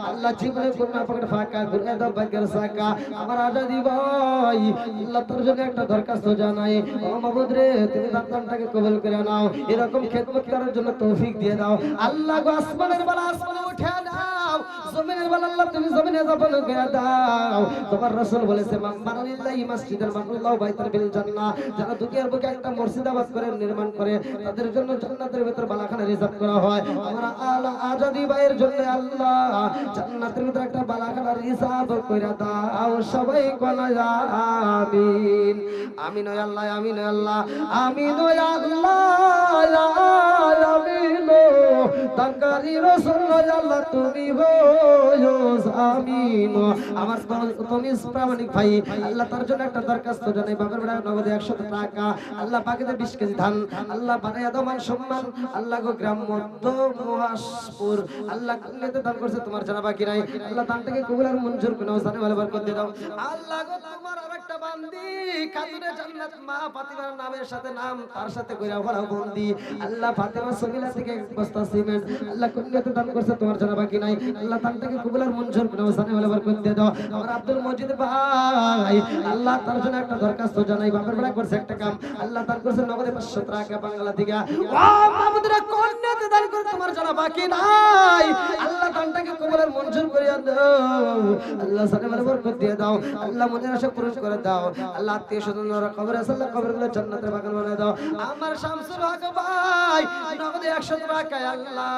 আল্লাহ জীবনে কোন পকেট ফাঁকা ঘুরে দাও ভাগ্যের সাকা আমার আজাদি ভাই আল্লাহ তোর জন্য একটা দরখাস্ত জানাই ও মাবুদ রে তুমি দানটাকে কবুল করে নাও এরকম খেদমত করার জন্য তৌফিক দিয়ে দাও আল্লাহ গো আসমানের বেলা আসমানে উঠে দাও জমিনের বেলা আল্লাহ তুমি জমিনে যাপন করে দাও তোমার রাসূল বলেছে মান বানালিল্লাহি মাসজিদাল মানউল্লাহু বাইতাল বিল জান্নাহ যারা দুনিয়ার বুকে একটা মসজিদ আবাদ করে নির্মাণ করে তাদের জন্য জান্নাতের ভিতর বালাখানা রিজার্ভ করা হয় আমরা আলা আজাদি ভাইয়ের জন্য আল্লাহ জান্নাতের ভিতর একটা বালাখানা রিজার্ভ কইরা দাও সবাই কোনা আমিন আমিন ও আল্লাহ আমিন ও আল্লাহ আমিন ও আল্লাহ আমিন তাকারি রাসূল আল্লাহ তুমি হো আমিন আমার তুমি প্রামাণিক ভাই আল্লাহ তার জন্য একটা দরখাস্ত জানাই বাবার বড় নগদে 100 টাকা আল্লাহ পাকেতে 20 কেজি ধান আল্লাহ বানায়া দাও মান সম্মান আল্লাহ গো গ্রাম মধ্য মহাসপুর আল্লাহ কুল্লেতে দান করছে তোমার জানা বাকি নাই আল্লাহ দানটাকে কবুল আর মঞ্জুর করে নাও জানে ভালো বরকত দিয়ে দাও আল্লাহ গো তোমার আরেকটা বান্দি খাতুনে জান্নাত মা ফাতিমার নামের সাথে নাম তার সাথে কইরা ভরা বন্দি আল্লাহ ফাতিমা সবিলা থেকে এক বস্তা সিমেন্ট আল্লাহ কুল্লেতে দান করছে তোমার জানা বাকি নাই আল্লাহ দানটাকে কবুল আর মঞ্জুর করে নাও জানে ভালো বরকত দিয়ে দাও আমার আব্দুল মজিদ ভাই আল্লাহ তার জন্য একটা দরখাস্ত জানাই বাপের বেলা করছে একটা কাম আল্লাহ দান করছে নগদে 500 টাকা বাংলা থেকে ও মাবুদরা কোন নেতে দান করে তোমার জানা বাকি নাই আল্লাহ দানটাকে কবুল আর মঞ্জুর করে দাও আল্লাহ জানে ভালো বরকত দিয়ে দাও আল্লাহ মনের আশা পূরণ করে দাও আল্লাহ আত্মীয় স্বজনরা কবরে আল্লাহ কবরগুলো জান্নাতের বাগান বানায় দাও আমার শামসুল হক ভাই নগদে 100 টাকা আল্লাহ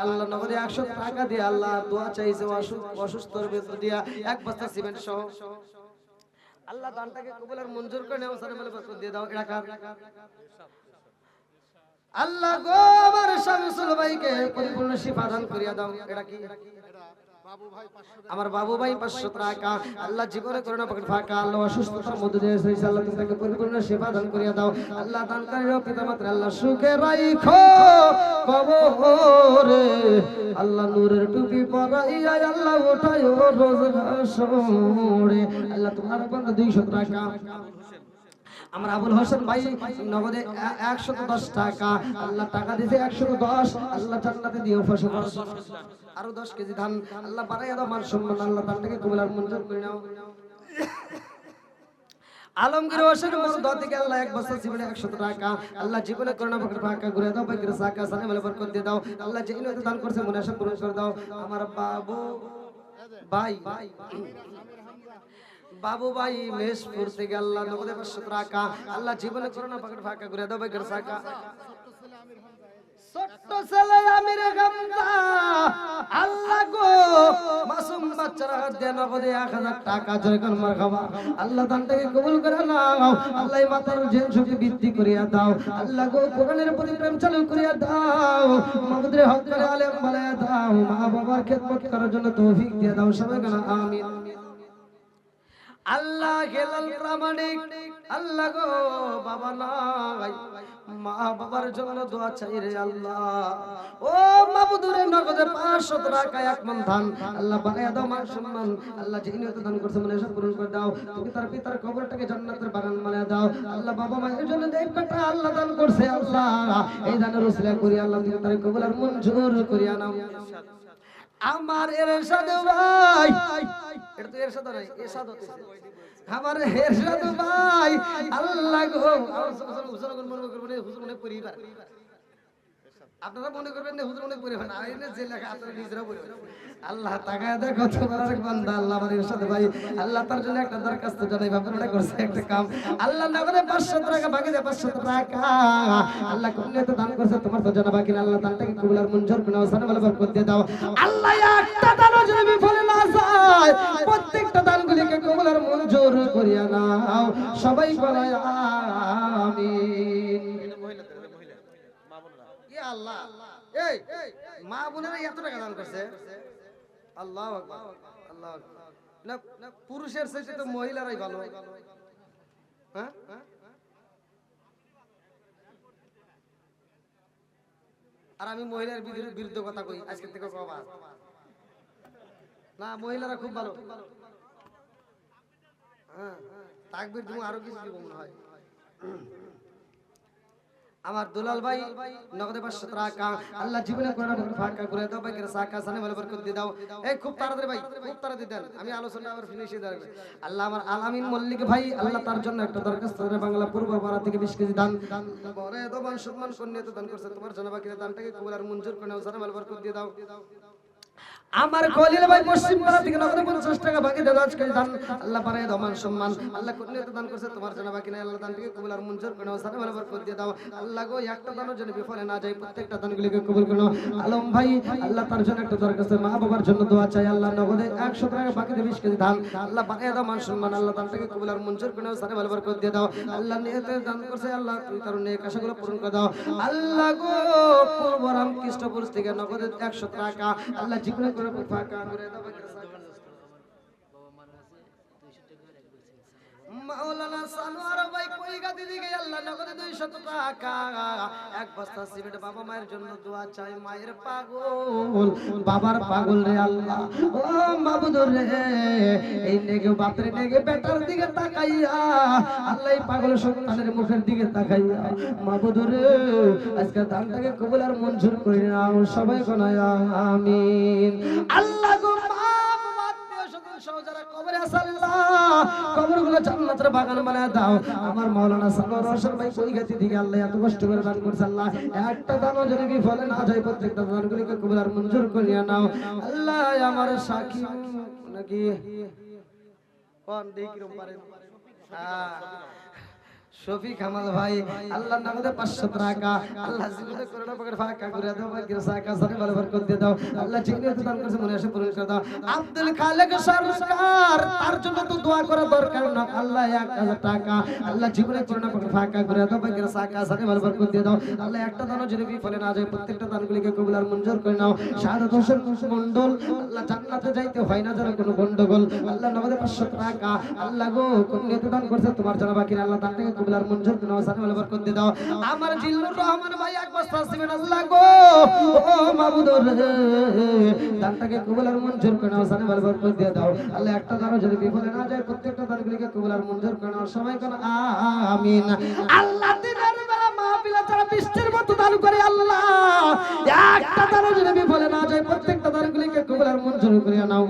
আল্লাহ নগদে 100 টাকা দিয়ে আল্লাহ দোয়া চাইছে অসুস্থর ভিতর দিয়া এক বস্তা সিমেন্ট সহ আল্লাহ দানটাকে কবুল আর মঞ্জুর করে নাও সারে বলে বরকত দিয়ে দাও এলাকার আল্লাহ গো আমার শামসুল ভাইকে পরিপূর্ণ শিফা দান করিয়া দাও এটা কি আমার বাবু ভাই 500 টাকা আল্লাহ জীবনে করোনা পকেট ফাঁকা আল্লাহ অসুস্থতার মধ্যে দিয়ে এসেছে আল্লাহ তুমি তাকে পরিপূর্ণ শিফা দান করিয়া দাও আল্লাহ দানকারীর পিতামাতা আল্লাহ সুখে রাখো কবরে আল্লাহ নূরের টুপি পরাইয়া আল্লাহ উঠায়ো রোজ হাসরে আল্লাহ তোমার বান্দা 200 টাকা আমার আবুল হোসেন ভাই নগদে 110 টাকা আল্লাহ টাকা দিয়েছে 110 আল্লাহ জান্নাতে দিও ফসল আরো 10 কেজি ধান আল্লাহ বাড়াইয়া দাও মান সম্মান আল্লাহ দানটাকে কবুল আর মঞ্জুর করে নাও আলমগীর হোসেন মরদা থেকে আল্লাহ এক বছর জীবনে 100 টাকা আল্লাহ জীবনে করোনা পকেট ফাঁকা ঘুরে দাও ভাগ্যের সাকা সানে বলে বরকত দিয়ে দাও আল্লাহ যে ইনতে দান করছে মনে আশা পূরণ করে দাও আমার বাবু ভাই বাবু ভাই মেশপুর থেকে আল্লাহ নগদে 500 টাকা আল্লাহ জীবনে করোনা পকেট ফাঁকা ঘুরে দাও ভাগ্যের সাকা ছোট্ট ছেলে আমির হামজা আল্লাহ গো মাসুম বাচ্চারা হাতে নগদে 1000 টাকা জয়কার মারহাবা আল্লাহ দানটাকে কবুল করে নাও আল্লাহ মাতার জেন শক্তি বৃদ্ধি করিয়া দাও আল্লাহ গো কোরআনের প্রতি প্রেম চালু করিয়া দাও মাবুদের হক করে আলেম বানায়া দাও মা বাবার খেদমত করার জন্য তৌফিক দিয়ে দাও সবাই গানা আমিন আল্লাহ গেলাল প্রামাণিক আল্লাহ গো বাবা নাই মা বাবার জন্য দোয়া চাই রে আল্লাহ ও মাবুদুরে নগদে 500 টাকা এক মন ধান আল্লাহ বানায়া দাও মান সম্মান আল্লাহ যে নিয়ত দান করছে মনে সব পূরণ করে দাও তুমি তার পিতার কবরটাকে জান্নাতের বাগান বানায়া দাও আল্লাহ বাবা মায়ের জন্য যে একটা আল্লাহ দান করছে আল্লাহ এই দানের উসিলা করি আল্লাহ তুমি তার কবুল আর মঞ্জুর করিয়া নাও আমার এরশাদ ভাই এটা তো এরশাদ নাই এরশাদ হচ্ছে আমার এরশাদ ভাই আল্লাহ গো হুজুর মনে পরিবার আপনারা মনে করবেন না হুজুর মনে পরিবার না আইনে যে লেখা আপনারা নিজেরা বলবেন আল্লাহ তাকায় দেখো তোমার এক বান্দা আল্লাহ আমার এরশাদ ভাই আল্লাহ তার জন্য একটা দরখাস্ত জানাই বাপরা করছে একটা কাম আল্লাহ না করে 500 টাকা বাকি দে 500 টাকা আল্লাহ কোনে তো দান করছে তোমার তো জানা বাকি না আল্লাহ দানটাকে কবুল আর মঞ্জুর করে নাও সানা বরকত দিয়ে দাও আল্লাহ একটা দানও যদি বিফলে না যায় প্রত্যেকটা দানগুলিকে কবুল আর মঞ্জুর করিয়া নাও সবাই বলে আমিন এটা মহিলাদের মহিলা মা বোনেরা ইয়া আল্লাহ এই মা বোনেরা এত টাকা দান করছে আল্লাহু আকবার আল্লাহু আকবার না পুরুষের চাইতে তো মহিলারাই ভালো হ্যাঁ আর আমি মহিলার বিরুদ্ধে কথা কই আজকে থেকে কবা না মহিলারা খুব ভালো হ্যাঁ তাকবীর তুমি আরো কিছু দিব মনে হয় আমার দুলাল ভাই নগদে 500 টাকা আল্লাহ জীবনে কোরআন ফাঁকা করে দাও ভাইকে সাকা সানে বলে বরকত দিয়ে দাও এই খুব তাড়াতাড়ি ভাই খুব তাড়াতাড়ি দেন আমি আলোচনা আবার ফিনিশে দেব আল্লাহ আমার আলামিন মল্লিক ভাই আল্লাহ তার জন্য একটা দরখাস্ত করে বাংলা পূর্ব পাড়া থেকে 20 কেজি দান বরে দমান সম্মান কন্যা তো দান করছে তোমার জন্য বাকি দানটাকে কবুল আর মঞ্জুর করে নাও সানে বলে বরকত দিয়ে দাও আমার খলিল ভাই পশ্চিম পাড়া থেকে নগদে 50 টাকা বাকি দেন আজকে দান আল্লাহ পারে দমান সম্মান আল্লাহ কোনে তো দান করছে তোমার জন্য বাকি নাই আল্লাহ দানটাকে কবুল আর মঞ্জুর করে নাও সানে বলে বরকত দিয়ে দাও আল্লাহ গো একটা দানও যেন বিফলে না যায় প্রত্যেকটা দানগুলিকে কবুল করে নাও আলম ভাই আল্লাহ তার জন্য একটা দরখাস্ত মা বাবার জন্য দোয়া চাই আল্লাহ নগদে 100 টাকা বাকি দে 20 কেজি দান আল্লাহ পারে দমান সম্মান আল্লাহ দানটাকে কবুল আর মঞ্জুর করে নাও সানে বলে বরকত দিয়ে দাও আল্লাহ নিয়তে দান করছে আল্লাহ তুমি তার নেক আশাগুলো পূরণ করে দাও আল্লাহ গো পূর্বরাম কৃষ্ণপুর থেকে নগদে 100 টাকা আল্লাহ জীবনে করে ফাঁকা করে মাওলানা সানোয়ার ভাই কইগা দিদিকে আল্লাহ নগদে 200 টাকা এক বস্তা সিমেন্ট বাবা মায়ের জন্য দোয়া চাই মায়ের পাগল বাবার পাগল রে আল্লাহ ও মাবুদ রে এই নেগে বাপরে নেগে বেটার দিকে তাকাইয়া আল্লাহ এই পাগল সন্তানের মুখের দিকে তাকাইয়া মাবুদ রে আজকে দানটাকে কবুল আর মঞ্জুর করে নাও সবাই বলে আমিন আল্লাহ গো যারা কবরে আছে আল্লাহ কবরগুলো জান্নাতের বাগান বানায় দাও আমার মাওলানা সানোয়ার হোসেন ভাই কই গেছে দিকে আল্লাহ এত কষ্ট করে দান করছে আল্লাহ একটা দানও যদি বিফলে না যায় প্রত্যেকটা দানগুলিকে কবুল আর মঞ্জুর করিয়া নাও আল্লাহ আমার সাক্ষী নাকি কোন দেখি রুম পারেন শফিক কামাল ভাই আল্লাহর নামে 500 টাকা আল্লাহ জীবনে করোনা পকেট ফাঁকা করে দাও ভাগ্যের সাকা সাথে ভালো বরকত দিয়ে দাও আল্লাহ জিন্নাত দান করেছে মনে আসে পূরণ করে দাও আব্দুল খালেক সরকার তার জন্য তো দোয়া করা দরকার না আল্লাহ 1000 টাকা আল্লাহ জীবনে করোনা পকেট ফাঁকা করে দাও ভাগ্যের সাকা সাথে ভালো বরকত দিয়ে দাও আল্লাহ একটা দানও যদি বিফলে না যায় প্রত্যেকটা দানগুলিকে কবুল আর মঞ্জুর করে নাও শাহাদাত হোসেন মণ্ডল আল্লাহ জান্নাতে যাইতে হয় না যেন কোনো গন্ডগোল আল্লাহ নামে 500 টাকা আল্লাহ গো কন্যাতে দান করছে তোমার জানা বাকি আল্লাহ দানটাকে কবুল আর মঞ্জুর করে নাও সাথে ভালো বরকত দিয়ে দাও আমার জিল্লুর রহমান ভাই এক বস্তা সিমেন্ট আল্লাহ গো ও মাবুদ রে দানটাকে কবুল আর মঞ্জুর করে নাও সাথে ভালো বরকত দিয়ে দাও আল্লাহ একটা দানও যদি বিফলে না যায় প্রত্যেকটা দানগুলিকে কবুল আর মঞ্জুর করে নাও সবাই কোন আমিন আল্লাহ দিনের বেলা মাহফিলে যারা বৃষ্টির মতো দান করে আল্লাহ একটা দানও যদি বিফলে না যায় প্রত্যেকটা দানগুলিকে কবুল আর মঞ্জুর করে নাও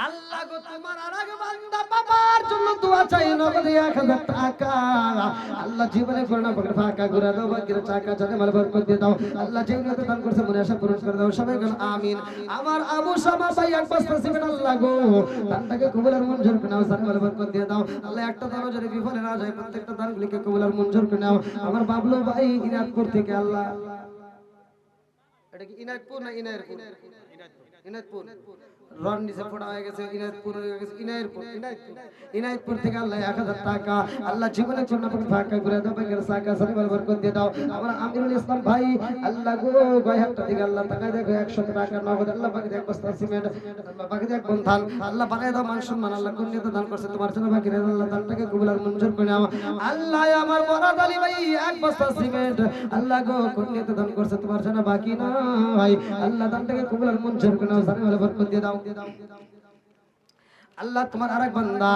আল্লাহ গো তোমার আরেক বান্দা বাবার জন্য দোয়া চাই নগদে 1000 টাকা আল্লাহ জীবনে করোনা পকেট ফাঁকা করে দাও ভাগ্যের চাকা জানে ভালো বরকত দিয়ে দাও আল্লাহ যেগুলোতে দান করছে মনে আশা পূরণ করে দাও সবাই বলেন আমিন আমার আবু শামা ভাই এক বস্তা সিমেন্ট আল্লাহ গো দানটাকে কবুল আর মঞ্জুর করে নাও জানে ভালো বরকত দিয়ে দাও আল্লাহ একটা দানও যদি বিফলে না যায় প্রত্যেকটা দানগুলিকে কবুল আর মঞ্জুর করে নাও আমার বাবলু ভাই ইনায়তপুর থেকে আল্লাহ এটা কি ইনায়তপুর না ইনায়তপুর ইনায়তপুর রন নিচে ফোড়া হয়ে গেছে ইনায়তপুর থেকে আল্লাহ 1000 টাকা আল্লাহ জীবনে জন্য ফাঁকা করে দাও ভাগ্যের সাকা সাথে ভালো বরকত দিয়ে দাও আমার আমিরুল ইসলাম ভাই আল্লাহ গো গয়হাটটা থেকে আল্লাহ টাকা দেখো 100 টাকা নগদ আল্লাহ বাকি এক বস্তা সিমেন্ট আল্লাহ বাকি এক বন ধান আল্লাহ বানায় দাও মান সম্মান আল্লাহ কন্যাতে দান করছে তোমার জন্য বাকি আল্লাহ দানটাকে কবুল আর মঞ্জুর করে নাও আল্লাহ আমার বরাদ আলী ভাই এক বস্তা সিমেন্ট আল্লাহ গো কন্যাতে দান করছে তোমার জন্য বাকি নাই ভাই আল্লাহ দানটাকে কবুল আর মঞ্জুর করে নাও জানে বলে বরকত দিয়ে দাও আল্লাহ তোমার আরেক বান্দা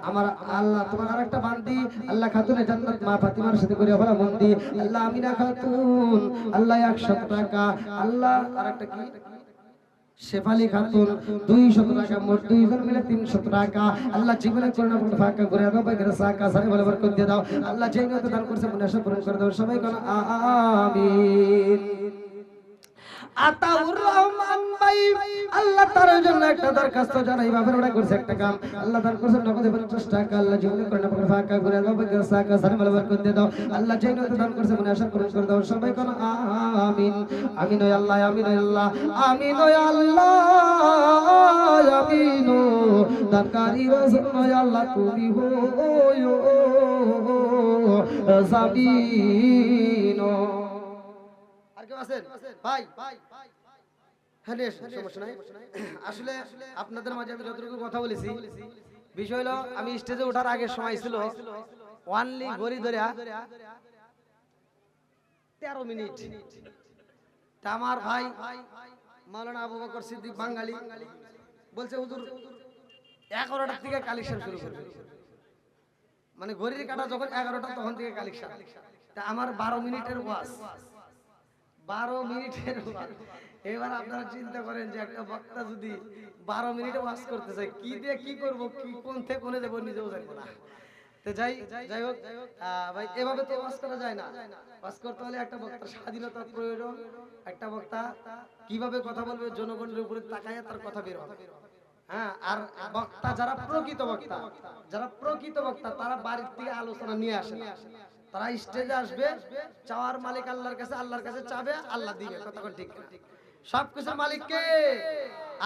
আমার আল্লাহ তোমার আরেকটা বান্দি আল্লাহ খাতুনে জান্নাত মা ফাতিমার সাথে করে ভালো মন্দি আল্লাহ আমিনা খাতুন আল্লাহ 100 টাকা আল্লাহ আরেকটা কি শেফালি খাতুন 200 টাকা মোট দুইজন মিলে 300 টাকা আল্লাহ জীবনে করুণা করে ফাঁকা করে দাও বাইরে সাকা সারে বলে বরকত দিয়ে দাও আল্লাহ যেই নিয়ত দান করছে মনে আশা পূরণ করে দাও সবাই কোন আমিন আতাউর রহমান ভাই আল্লাহ তার জন্য একটা দরখাস্ত জানাই বাবার ওটা করছে একটা কাম আল্লাহ তার করছে নগদে 50 টাকা আল্লাহ জীবনে করুণা করে ফাঁকা করে দাও বাইরে সাকা সারে বলে বরকত দিয়ে দাও আল্লাহ যেই নিয়ত দান করছে মনে আশা পূরণ করে দাও সবাই কোন আমিন আমিন ওয়া আল্লাহ আমিন ওয়া আল্লাহ আমিন ওয়া আল্লাহ আমিন দানকারী রাসূল আল্লাহ তুমি হয়ো জামিন আর কেউ আছেন ভাই হ্যাঁ সমস্যা নাই আসলে আপনাদের মাঝে আমি যতটুকু কথা বলেছি বিষয় হলো আমি স্টেজে ওঠার আগে সময় ছিল ওয়ানলি ঘড়ি ধরে 13 মিনিট তা আমার ভাই মাওলানা আবু বকর সিদ্দিক বাঙালি বলছে হুজুর 11টার থেকে কালেকশন শুরু করবে মানে ঘড়ির কাটা যখন 11টা তখন থেকে কালেকশন তা আমার 12 মিনিটের ওয়াজ 12 মিনিটের ওয়াজ এবার আপনারা চিন্তা করেন যে একটা বক্তা যদি 12 মিনিটে ওয়াজ করতে চায় কি দিয়ে কি করব কি কোন থেকে কোনে দেব নিজেও জানি না তো যাই হোক ভাই এভাবে তো ওয়াজ করা যায় না ওয়াজ করতে হলে একটা বক্তার স্বাধীনতার প্রয়োজন একটা বক্তা কিভাবে কথা বলবে জনগণের উপরে তাকায় তার কথা বের হবে হ্যাঁ আর বক্তা যারা প্রকৃত বক্তা তারা বাড়ির থেকে আলোচনা নিয়ে আসে তারা স্টেজে আসবে চাওয়ার মালিক আল্লাহর কাছে চাবে আল্লাহ দিবে কতক্ষণ ঠিক সবকিছুর মালিক কে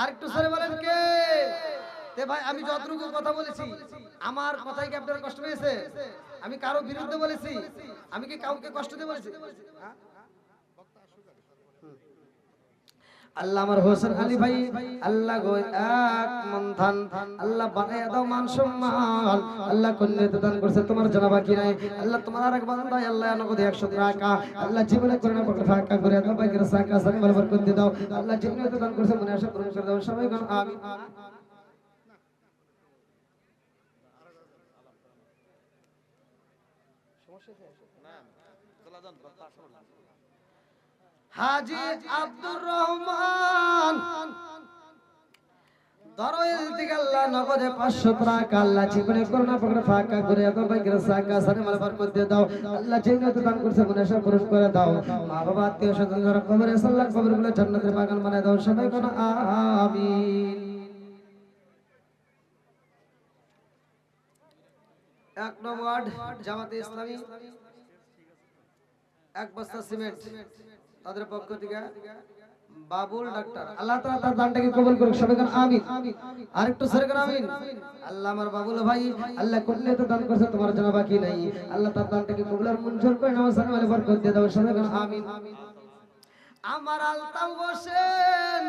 আর একটু সরে বলেন কে তে ভাই আমি যতটুকু কথা বলেছি আমার কথাই কি আপনাদের কষ্ট পেয়েছে আমি কারো বিরুদ্ধে বলেছি আমি কি কাউকে কষ্ট দিয়ে বলেছি আল্লাহ আমার হোসেন আলী ভাই আল্লাহ গো এক মন ধান আল্লাহ বানায়া দাও মান সম্মান আল্লাহ কন্যাতে দান করছে তোমার জানা বাকি নাই আল্লাহ তোমার আরেক বান্দা আল্লাহ নগদে 100 টাকা আল্লাহ জীবনে করে না পকড় ফাঁকা করে দাও বাইরে সাকা সাকা বরকত দিয়ে দাও আল্লাহ জীবনে দান করছে মনে আশা পূরণ করে দাও সবাই কোন আমিন হাজী আব্দুর রহমান দরওয়েল থেকে আল্লাহ নগদে 500 টাকা আল্লাহ জীবনে করুণা পকড়ে ফাঁকা করে দাও বাইরে সাকা সারে মাল বরকত দিয়ে দাও আল্লাহ যেইনত দান করছে মনে আশা পূরণ করে দাও মা বাবা আত্মীয় স্বজন যারা কবরে আল্লাহ কবরগুলো জান্নাতের বাগান বানায় দাও সবাই কোন আমিন 1 নম্বর ওয়ার্ড জামাতে ইসলামী 1 বস্তা সিমেন্ট তাদের পক্ষ থেকে বাবুল ডাক্তার আল্লাহ তাআলা তার দানটাকে কবুল করুক সবাই কোন আমিন আরেকটু সরে কোন আমিন আল্লাহ আমার বাবুল ভাই আল্লাহ কোনে তো দান করছে তোমার জানা বাকি নাই আল্লাহ তার দানটাকে কবুল আর মঞ্জুর করে নাও সালামে বরকত দিয়ে দাও সবাই কোন আমিন আমার আলতাও হোসেন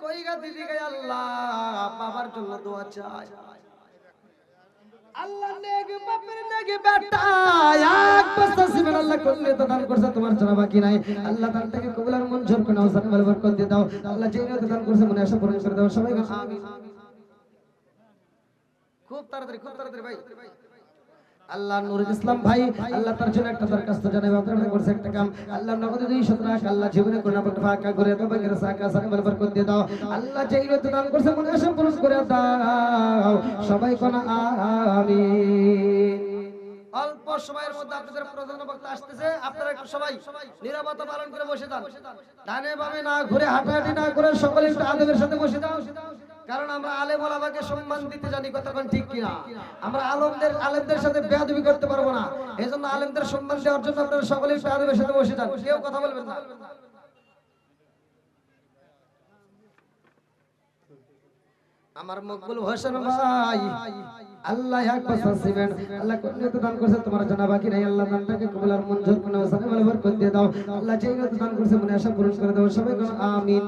কইগা দিদি গে আল্লাহ বাবার জন্য দোয়া চাই আল্লাহ নেগে বাপের নেগে বেটা এক বস্তা সিমেন্ট আল্লাহ কোনে তো দান করছে তোমার জানা বাকি নাই আল্লাহ দানটাকে কবুল আর মঞ্জুর করে নাও সালামে বরকত দিয়ে দাও আল্লাহ যেই নিয়ত দান করছে মনে আশা পূরণ করে দাও সবাই কোন আমিন খুব তাড়াতাড়ি ভাই আল্লাহ নুরুল ইসলাম ভাই আল্লাহ তার জন্য একটা দরখাস্ত জানাই আপনারা করছে একটা কাম আল্লাহ নগদে 200 টাকা আল্লাহ জীবনে করুণা পকড়ে ফাঁকা করে দাও বাইরে সাকা সাকা বরকত দিয়ে দাও আল্লাহ যেই নিয়ত দান করছে মনে আশা পূরণ করে দাও সবাই কোন আমিন অল্প সময়ের মধ্যে আপনাদের প্রধান বক্তা আসতেছে আপনারা একটু সবাই নীরবতা পালন করে বসে যান ডানে বামে না ঘুরে হাঁটাহাঁটি না করে সকলে একটু আদবের সাথে বসে যাও কারণ আমরা আলেম ওলামাকে সম্মান দিতে জানি কতক্ষণ ঠিক কিনা আমরা আলেমদের সাথে বেয়াদবি করতে পারবো না এজন্য আলেমদের সম্মান দেওয়ার জন্য আপনারা সকলে একটু আদবের সাথে বসে যান কেউ কথা বলবেন না আমার মকবুল হোসেন ভাই আল্লাহ এক বস্তা সিমেন্ট আল্লাহ কোনে তো দান করছে তোমার জানা বাকি নাই আল্লাহ দানটাকে কবুল আর মঞ্জুর করে নাও সালামে বরকত দিয়ে দাও আল্লাহ যেই নিয়ত দান করছে মনে আশা পূরণ করে দাও সবাই কোন আমিন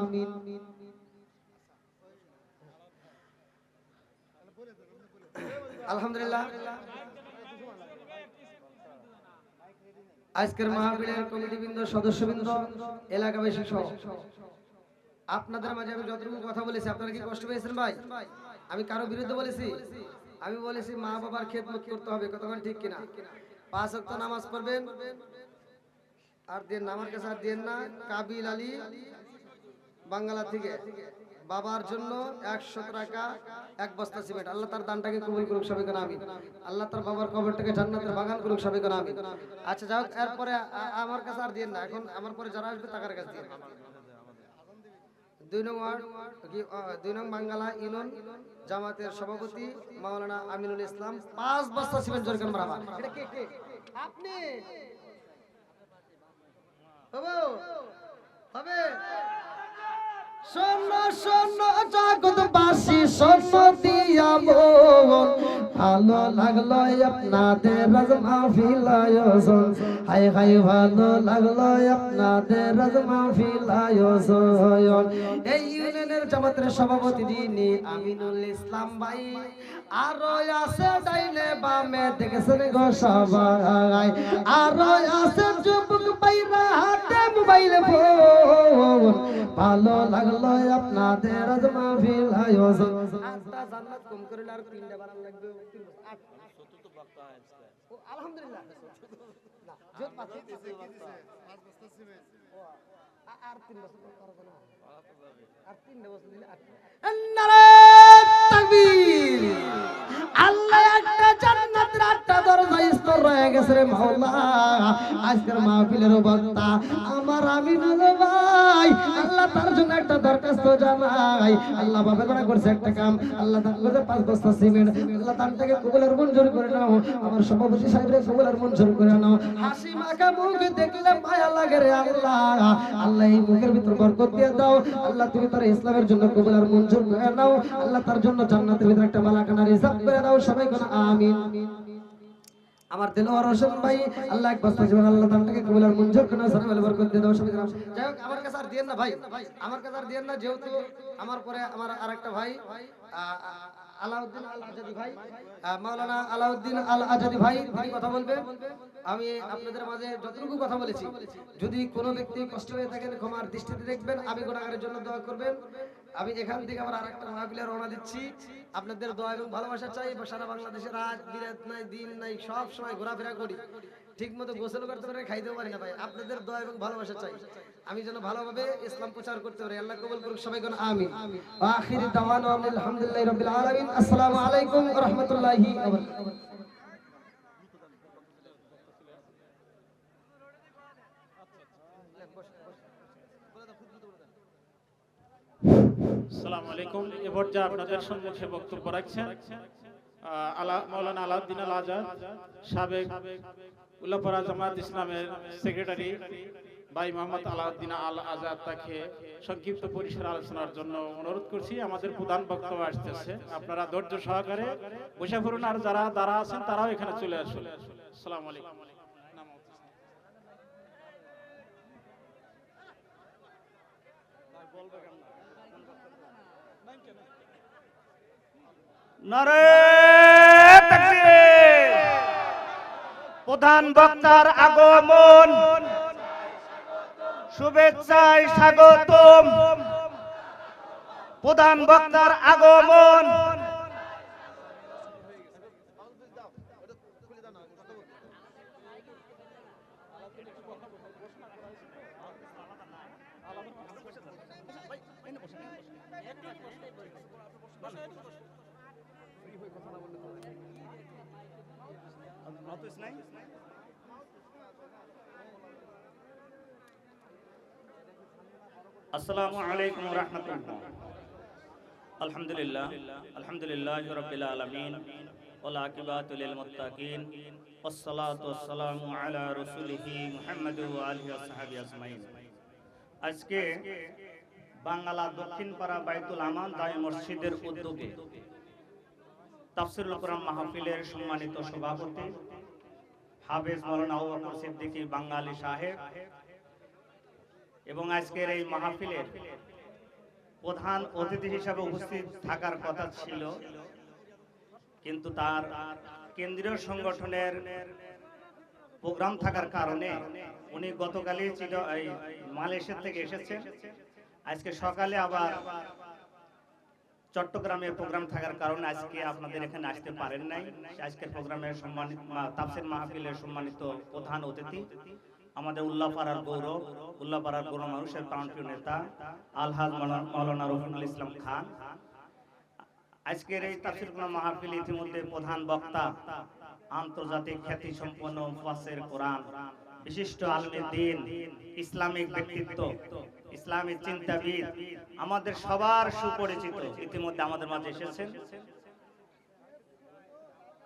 আলহামদুলিল্লাহ আজকের মাহফিলের কমিটিবৃন্দ, সদস্যবৃন্দ, এলাকাবাসী সহ আপনাদের মাঝে আমি যতটুকু কথা বলেছি, আপনারা কি কষ্ট পেয়েছেন ভাই? আমি কারো বিরুদ্ধে বলেছি? আমি বলেছি মা বাবার খেদমত করতে হবে, কতক্ষণ ঠিক কিনা? 5 ওয়াক্ত নামাজ পড়বেন, আর দেন আমার কাছে আর দেন না। কাবিল আলী বাংলা থেকে বাবার জন্য 100 টাকা, 1 বস্তা সিমেন্ট। আল্লাহ তার দানটাকে কবুল করুক, সবাই করে আমিন। আল্লাহ তার বাবার কবরটাকে জান্নাতের বাগান করুক, সবাই করে আমিন। আচ্ছা যাও, এরপরে আমার কাছে আর দেন না, এখন আমার পরে যারা আসবে তাদের কাছে দিয়ে 2 নং ওয়ার্ড 2 নং বাঙ্গালা ইউনিয়ন জামাতের সভাপতি মাওলানা আমিনুল ইসলাম 5 বস্তা সিমেন্ট জোর করে মারবা। এটা কে কে? আপনি হবে শোনো শোনো জগৎবাসী, শোনো দিয়া মন, ভালো লাগলো আপনাদের রাজ মাহফিল আয়োজন। হাই হাই ভালো লাগলো আপনাদের রাজ মাহফিল আয়োজন। এই ইউনিয়নের জামাতের সভাপতি যিনি আমিনুল ইসলাম ভাই, আরো আছে ডাইনে বামে দেখেছেন গো সবাই, আরো আছে যুবক ভাইরা হাতে মোবাইল ফোন, ভালো লাগলো আপনাদের আজ মাহফিল আয়োজন। 8টা জান্নাত কম করে আর 3টা বানান লাগবে। 8 চতুর্থ বক্তা আজকে আলহামদুলিল্লাহ না জোত পাচ্ছে 5 বস্তা সিমেন্ট আর 3 বছর করব না, আর 3 বছর দিলে 8। নারে তাকবীর! আল্লাহ একটা জান্নাতের 8টা দরজা স্তর রয়ে গেছে রে মাওলা। আজকের মাহফিলের বক্তা আমার আমিনুল ভাই, আল্লাহ তার জন্য একটা দরখাস্ত জানাই। আল্লাহ বাবা করা করছে একটা কাম, আল্লাহ দান করছে 5 বস্তা সিমেন্ট। আল্লাহ দানটাকে কবুলের মঞ্জুর করে নাও, আমার সভাপতি সাহেবের কবুলের মঞ্জুর করে নাও। হাসি মাখা মুখ দেখলে মায়া লাগে রে আল্লাহ। আল্লাহ এই মুখের ভিতর বরকত দিয়ে দাও। আল্লাহ তুমি তার ইসলামের জন্য কবুলের মঞ্জুর করে নাও। আল্লাহ তার জন্য জান্নাতের ভিতর একটা মালাকানা রিজার্ভ করে নাও, সবাই কোন আমিন। আমার দিলওয়ার হোসেন ভাই, আল্লাহ এক বস্তা জীবন, আল্লাহ তাআলাকে কবুল আর মঞ্জুর করে নাও, সালাম বরকত দিয়ে দাও সবাই। যাই হোক, আমার কাছে আর দিয়েন না ভাই, আমার কাছে আর দিয়েন না, যেহেতু আমার পরে আমার আরেকটা ভাই আলাউদ্দিন আল আজাদি ভাই, মাওলানা আলাউদ্দিন আল আজাদি ভাই কথা বলবেন। আমি আপনাদের মাঝে যতটুকু কথা বলেছি, যদি কোনো ব্যক্তি কষ্ট হয়ে থাকেন ক্ষমার দৃষ্টিতে দেখবেন, আমি গুনাহগারের জন্য দোয়া করবেন। আমি এখান থেকে আবার আরেকটা মাহফিলে রওনা দিচ্ছি। আপনাদের দোয়া এবং ভালোবাসা চাই। সারা বাংলাদেশে রাত বিরাত নাই, দিন নাই, সব সময় ঘোরাফেরা করি, ঠিক মতো গোসল করতে পারি, খাইতেও পারি না ভাই। আপনাদের দোয়া এবং ভালোবাসা চাই, আমি যেন ভালোভাবে ইসলাম প্রচার করতে পারি। আল্লাহ কবুল করুক, সবাই কোন আমিন। আখির দাওয়ানা আলহামদুলিল্লাহি রাব্বিল আলামিন। আসসালামু আলাইকুম ওয়া রাহমাতুল্লাহি ওয়া বারাকাতুহু। আসসালামু আলাইকুম। এ পর্যায়ে আপনাদের সম্মুখে বক্তব্য রাখছেন মাওলানা আলাউদ্দিন আল আজাদ, সাবেক উল্লাপাড়া জামাত ইসলামের সেক্রেটারি ভাই মোহাম্মদ আলাউদ্দিন আল আজাদ। তাকে সংক্ষিপ্ত পরিসর আলোচনার জন্য অনুরোধ করছি। আমাদের প্রধান বক্তব্য আসতেছে, আপনারা ধৈর্য সহকারে বসে পড়ুন, আর যারা দাঁড়া আছেন তারাও এখানে চলে আসুন। আসসালামু আলাইকুম। নারে তাকবীর! প্রধান বক্তার আগমন, শুভেচ্ছায় স্বাগতম। প্রধান বক্তার আগমন, আসসালামু আলাইকুম ওয়া রাহমাতুল্লাহ। আলহামদুলিল্লাহ, আলহামদুলিল্লাহি রাব্বিল আলামিন, ওয়াল আকিবাতু লিল মুত্তাকিন, ওয়াসসালাতু ওয়াসসালামু আলা রাসূলিহি মুহাম্মাদ ওয়া আলিহি ওয়া সাহবিহি আজমাইন। আজকে বাংলা দক্ষিণপাড়া বাইতুল আমান জামে মসজিদের উদ্যোগে তাফসীরুল কোরআন মাহফিলের সম্মানিত সভাপতি হাফেজ মাওলানা আবু বকর সিদ্দিকী বাঙালি সাহেব এবং আজকের এই মাহফিলের প্রধান অতিথি হিসেবে উপস্থিত থাকার কথা ছিল, কিন্তু তার কেন্দ্রীয় সংগঠনের প্রোগ্রাম থাকার কারণে উনি গতকালই মালয়েশিয়া থেকে এসেছেন। আজকে সকালে আবার চট্টগ্রামে প্রোগ্রাম থাকার কারণে আজকে আপনাদের এখানে আসতে পারেন নাই। আজকের প্রোগ্রামের সম্মানিত তাফসীর মাহফিলের সম্মানিত প্রধান অতিথি আমাদের উল্লাপাড়ার গৌরব মানুষের প্রাণপ্রিয় নেতা আলহাজ মাওলানা রফিকুল ইসলাম খান। আজকের এই তাফসীর মাহফিল ইতিমধ্যে প্রধান বক্তা আন্তর্জাতিক খ্যাতি সম্পন্ন মুফাসসির কোরআন, বিশিষ্ট আলেমে দ্বীন, ইসলামিক ব্যক্তিত্ব, ইসলামিক চিন্তাবিদ, আমাদের সবার সুপরিচিত ইতিমধ্যে আমাদের মাঝে এসেছেন।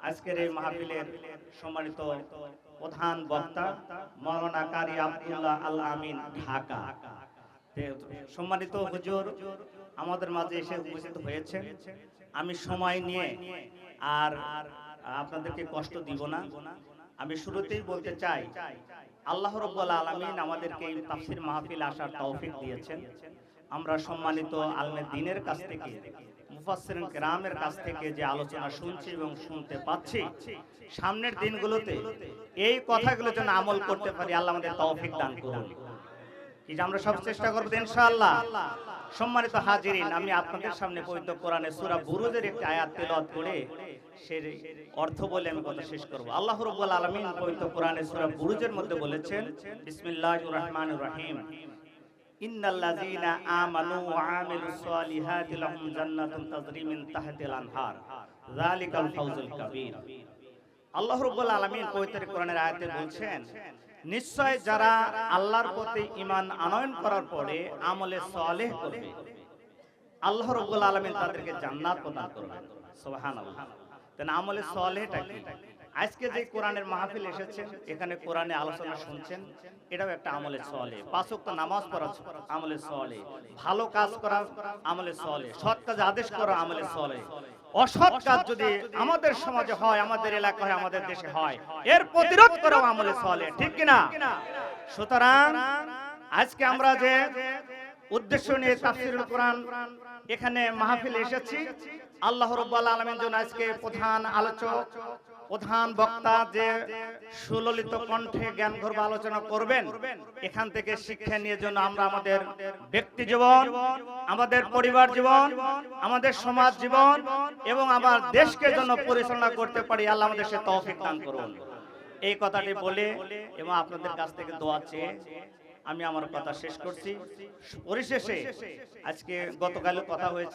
আজকের এই মাহফিলের সম্মানিত প্রধান বক্তা মাওলানা কারি আব্দুল্লাহ আল আমিন ঢাকা। সম্মানিত হুজুর আমাদের মাঝে এসে উপস্থিত হয়েছেন। আমি সময় নিয়ে আর আপনাদেরকে কষ্ট দিব না। আমি শুরুতেই বলতে চাই, আল্লাহ রাব্বুল আলামিন আমাদেরকে এই তাফসীর মাহফিল আসার তৌফিক দিয়েছেন। আমরা সম্মানিত আলেমে দ্বীনের কাছ থেকে, মুফাসসিরিন কিরামের কাছ থেকে যে আলোচনা শুনছি এবং শুনতে পাচ্ছি, সামনের দিনগুলোতে এই কথাগুলো যেন আমল করতে পারি, আল্লাহ আমাদের তৌফিক দান করুন। কি যে আমরা সব চেষ্টা করব ইনশাআল্লাহ। সম্মানিত হাজিরিন, আমি আপনাদের সামনে পবিত্র কোরআনে সূরা বুরুজের একটি আয়াত তেলাওয়াত করে সেই অর্থ বলে আমি কথা শেষ করব। আল্লাহ রাব্বুল আলামিন পবিত্র কোরআনে সূরা বুরুজের মধ্যে বলেছেন, বিসমিল্লাহির রহমানির রহিম, ইন্নাল্লাযীনা আমানু ওয়া আমিলুস সালিহাতি লাহুম জান্নাতুন তাজরি মিন তাহতিল আনহার যালিকাল ফাওজুল কাবীর। আল্লাহ রাব্বুল আলামিন পবিত্র কোরআনের আয়াতে বলছেন, নিশ্চয় যারা আল্লাহর প্রতি ঈমান আনয়ন করার পরে আমলে সালেহ করবে, আল্লাহ রাব্বুল আলামিন তাদেরকে জান্নাত প্রদান করবেন। সুবহানাল্লাহ। তাহলে আমলে সালেহটা কি? আজকে যে কোরআনের মাহফিল এসেছেন, এখানে কোরআনে আলোচনা শুনছেন, এটাও একটা আমলে সালেহ। পাঁচ ওয়াক্ত নামাজ পড়া আমলে সালেহ, ভালো কাজ করা আমলে সালেহ, সৎ কাজে আদেশ করা আমলে সালেহ। অসৎ কাজ যদি আমাদের সমাজে হয়, আমাদের এলাকায়, আমাদের দেশে হয়, এর প্রতিরোধ করাও আমলে সালেহ, ঠিক কিনা? সুতরাং আজকে আমরা যে উদ্দেশ্য নিয়ে তাফসীরুল কোরআন এখানে মাহফিলে এসেছি, আল্লাহ রাব্বুল আলামিন যেন আজকে প্রধান আলোচক, প্রধান বক্তা যে সুললিত কণ্ঠে জ্ঞানগর্ভ আলোচনা করবেন, এখান থেকে শিক্ষা নিয়ে যেন আমরা আমাদের ব্যক্তি জীবন, আমাদের পরিবার জীবন, আমাদের সমাজ জীবন এবং আমার দেশকে যেন পরিচালনা করতে পারি, আল্লাহ আমাদের সে তৌফিক দান করুন। এই কথাটি বলে এবং আপনাদের কাছ থেকে দোয়া চেয়ে আমি আমার কথা শেষ করছি। পরিশেষে আজকে গতকাল কথা হয়েছে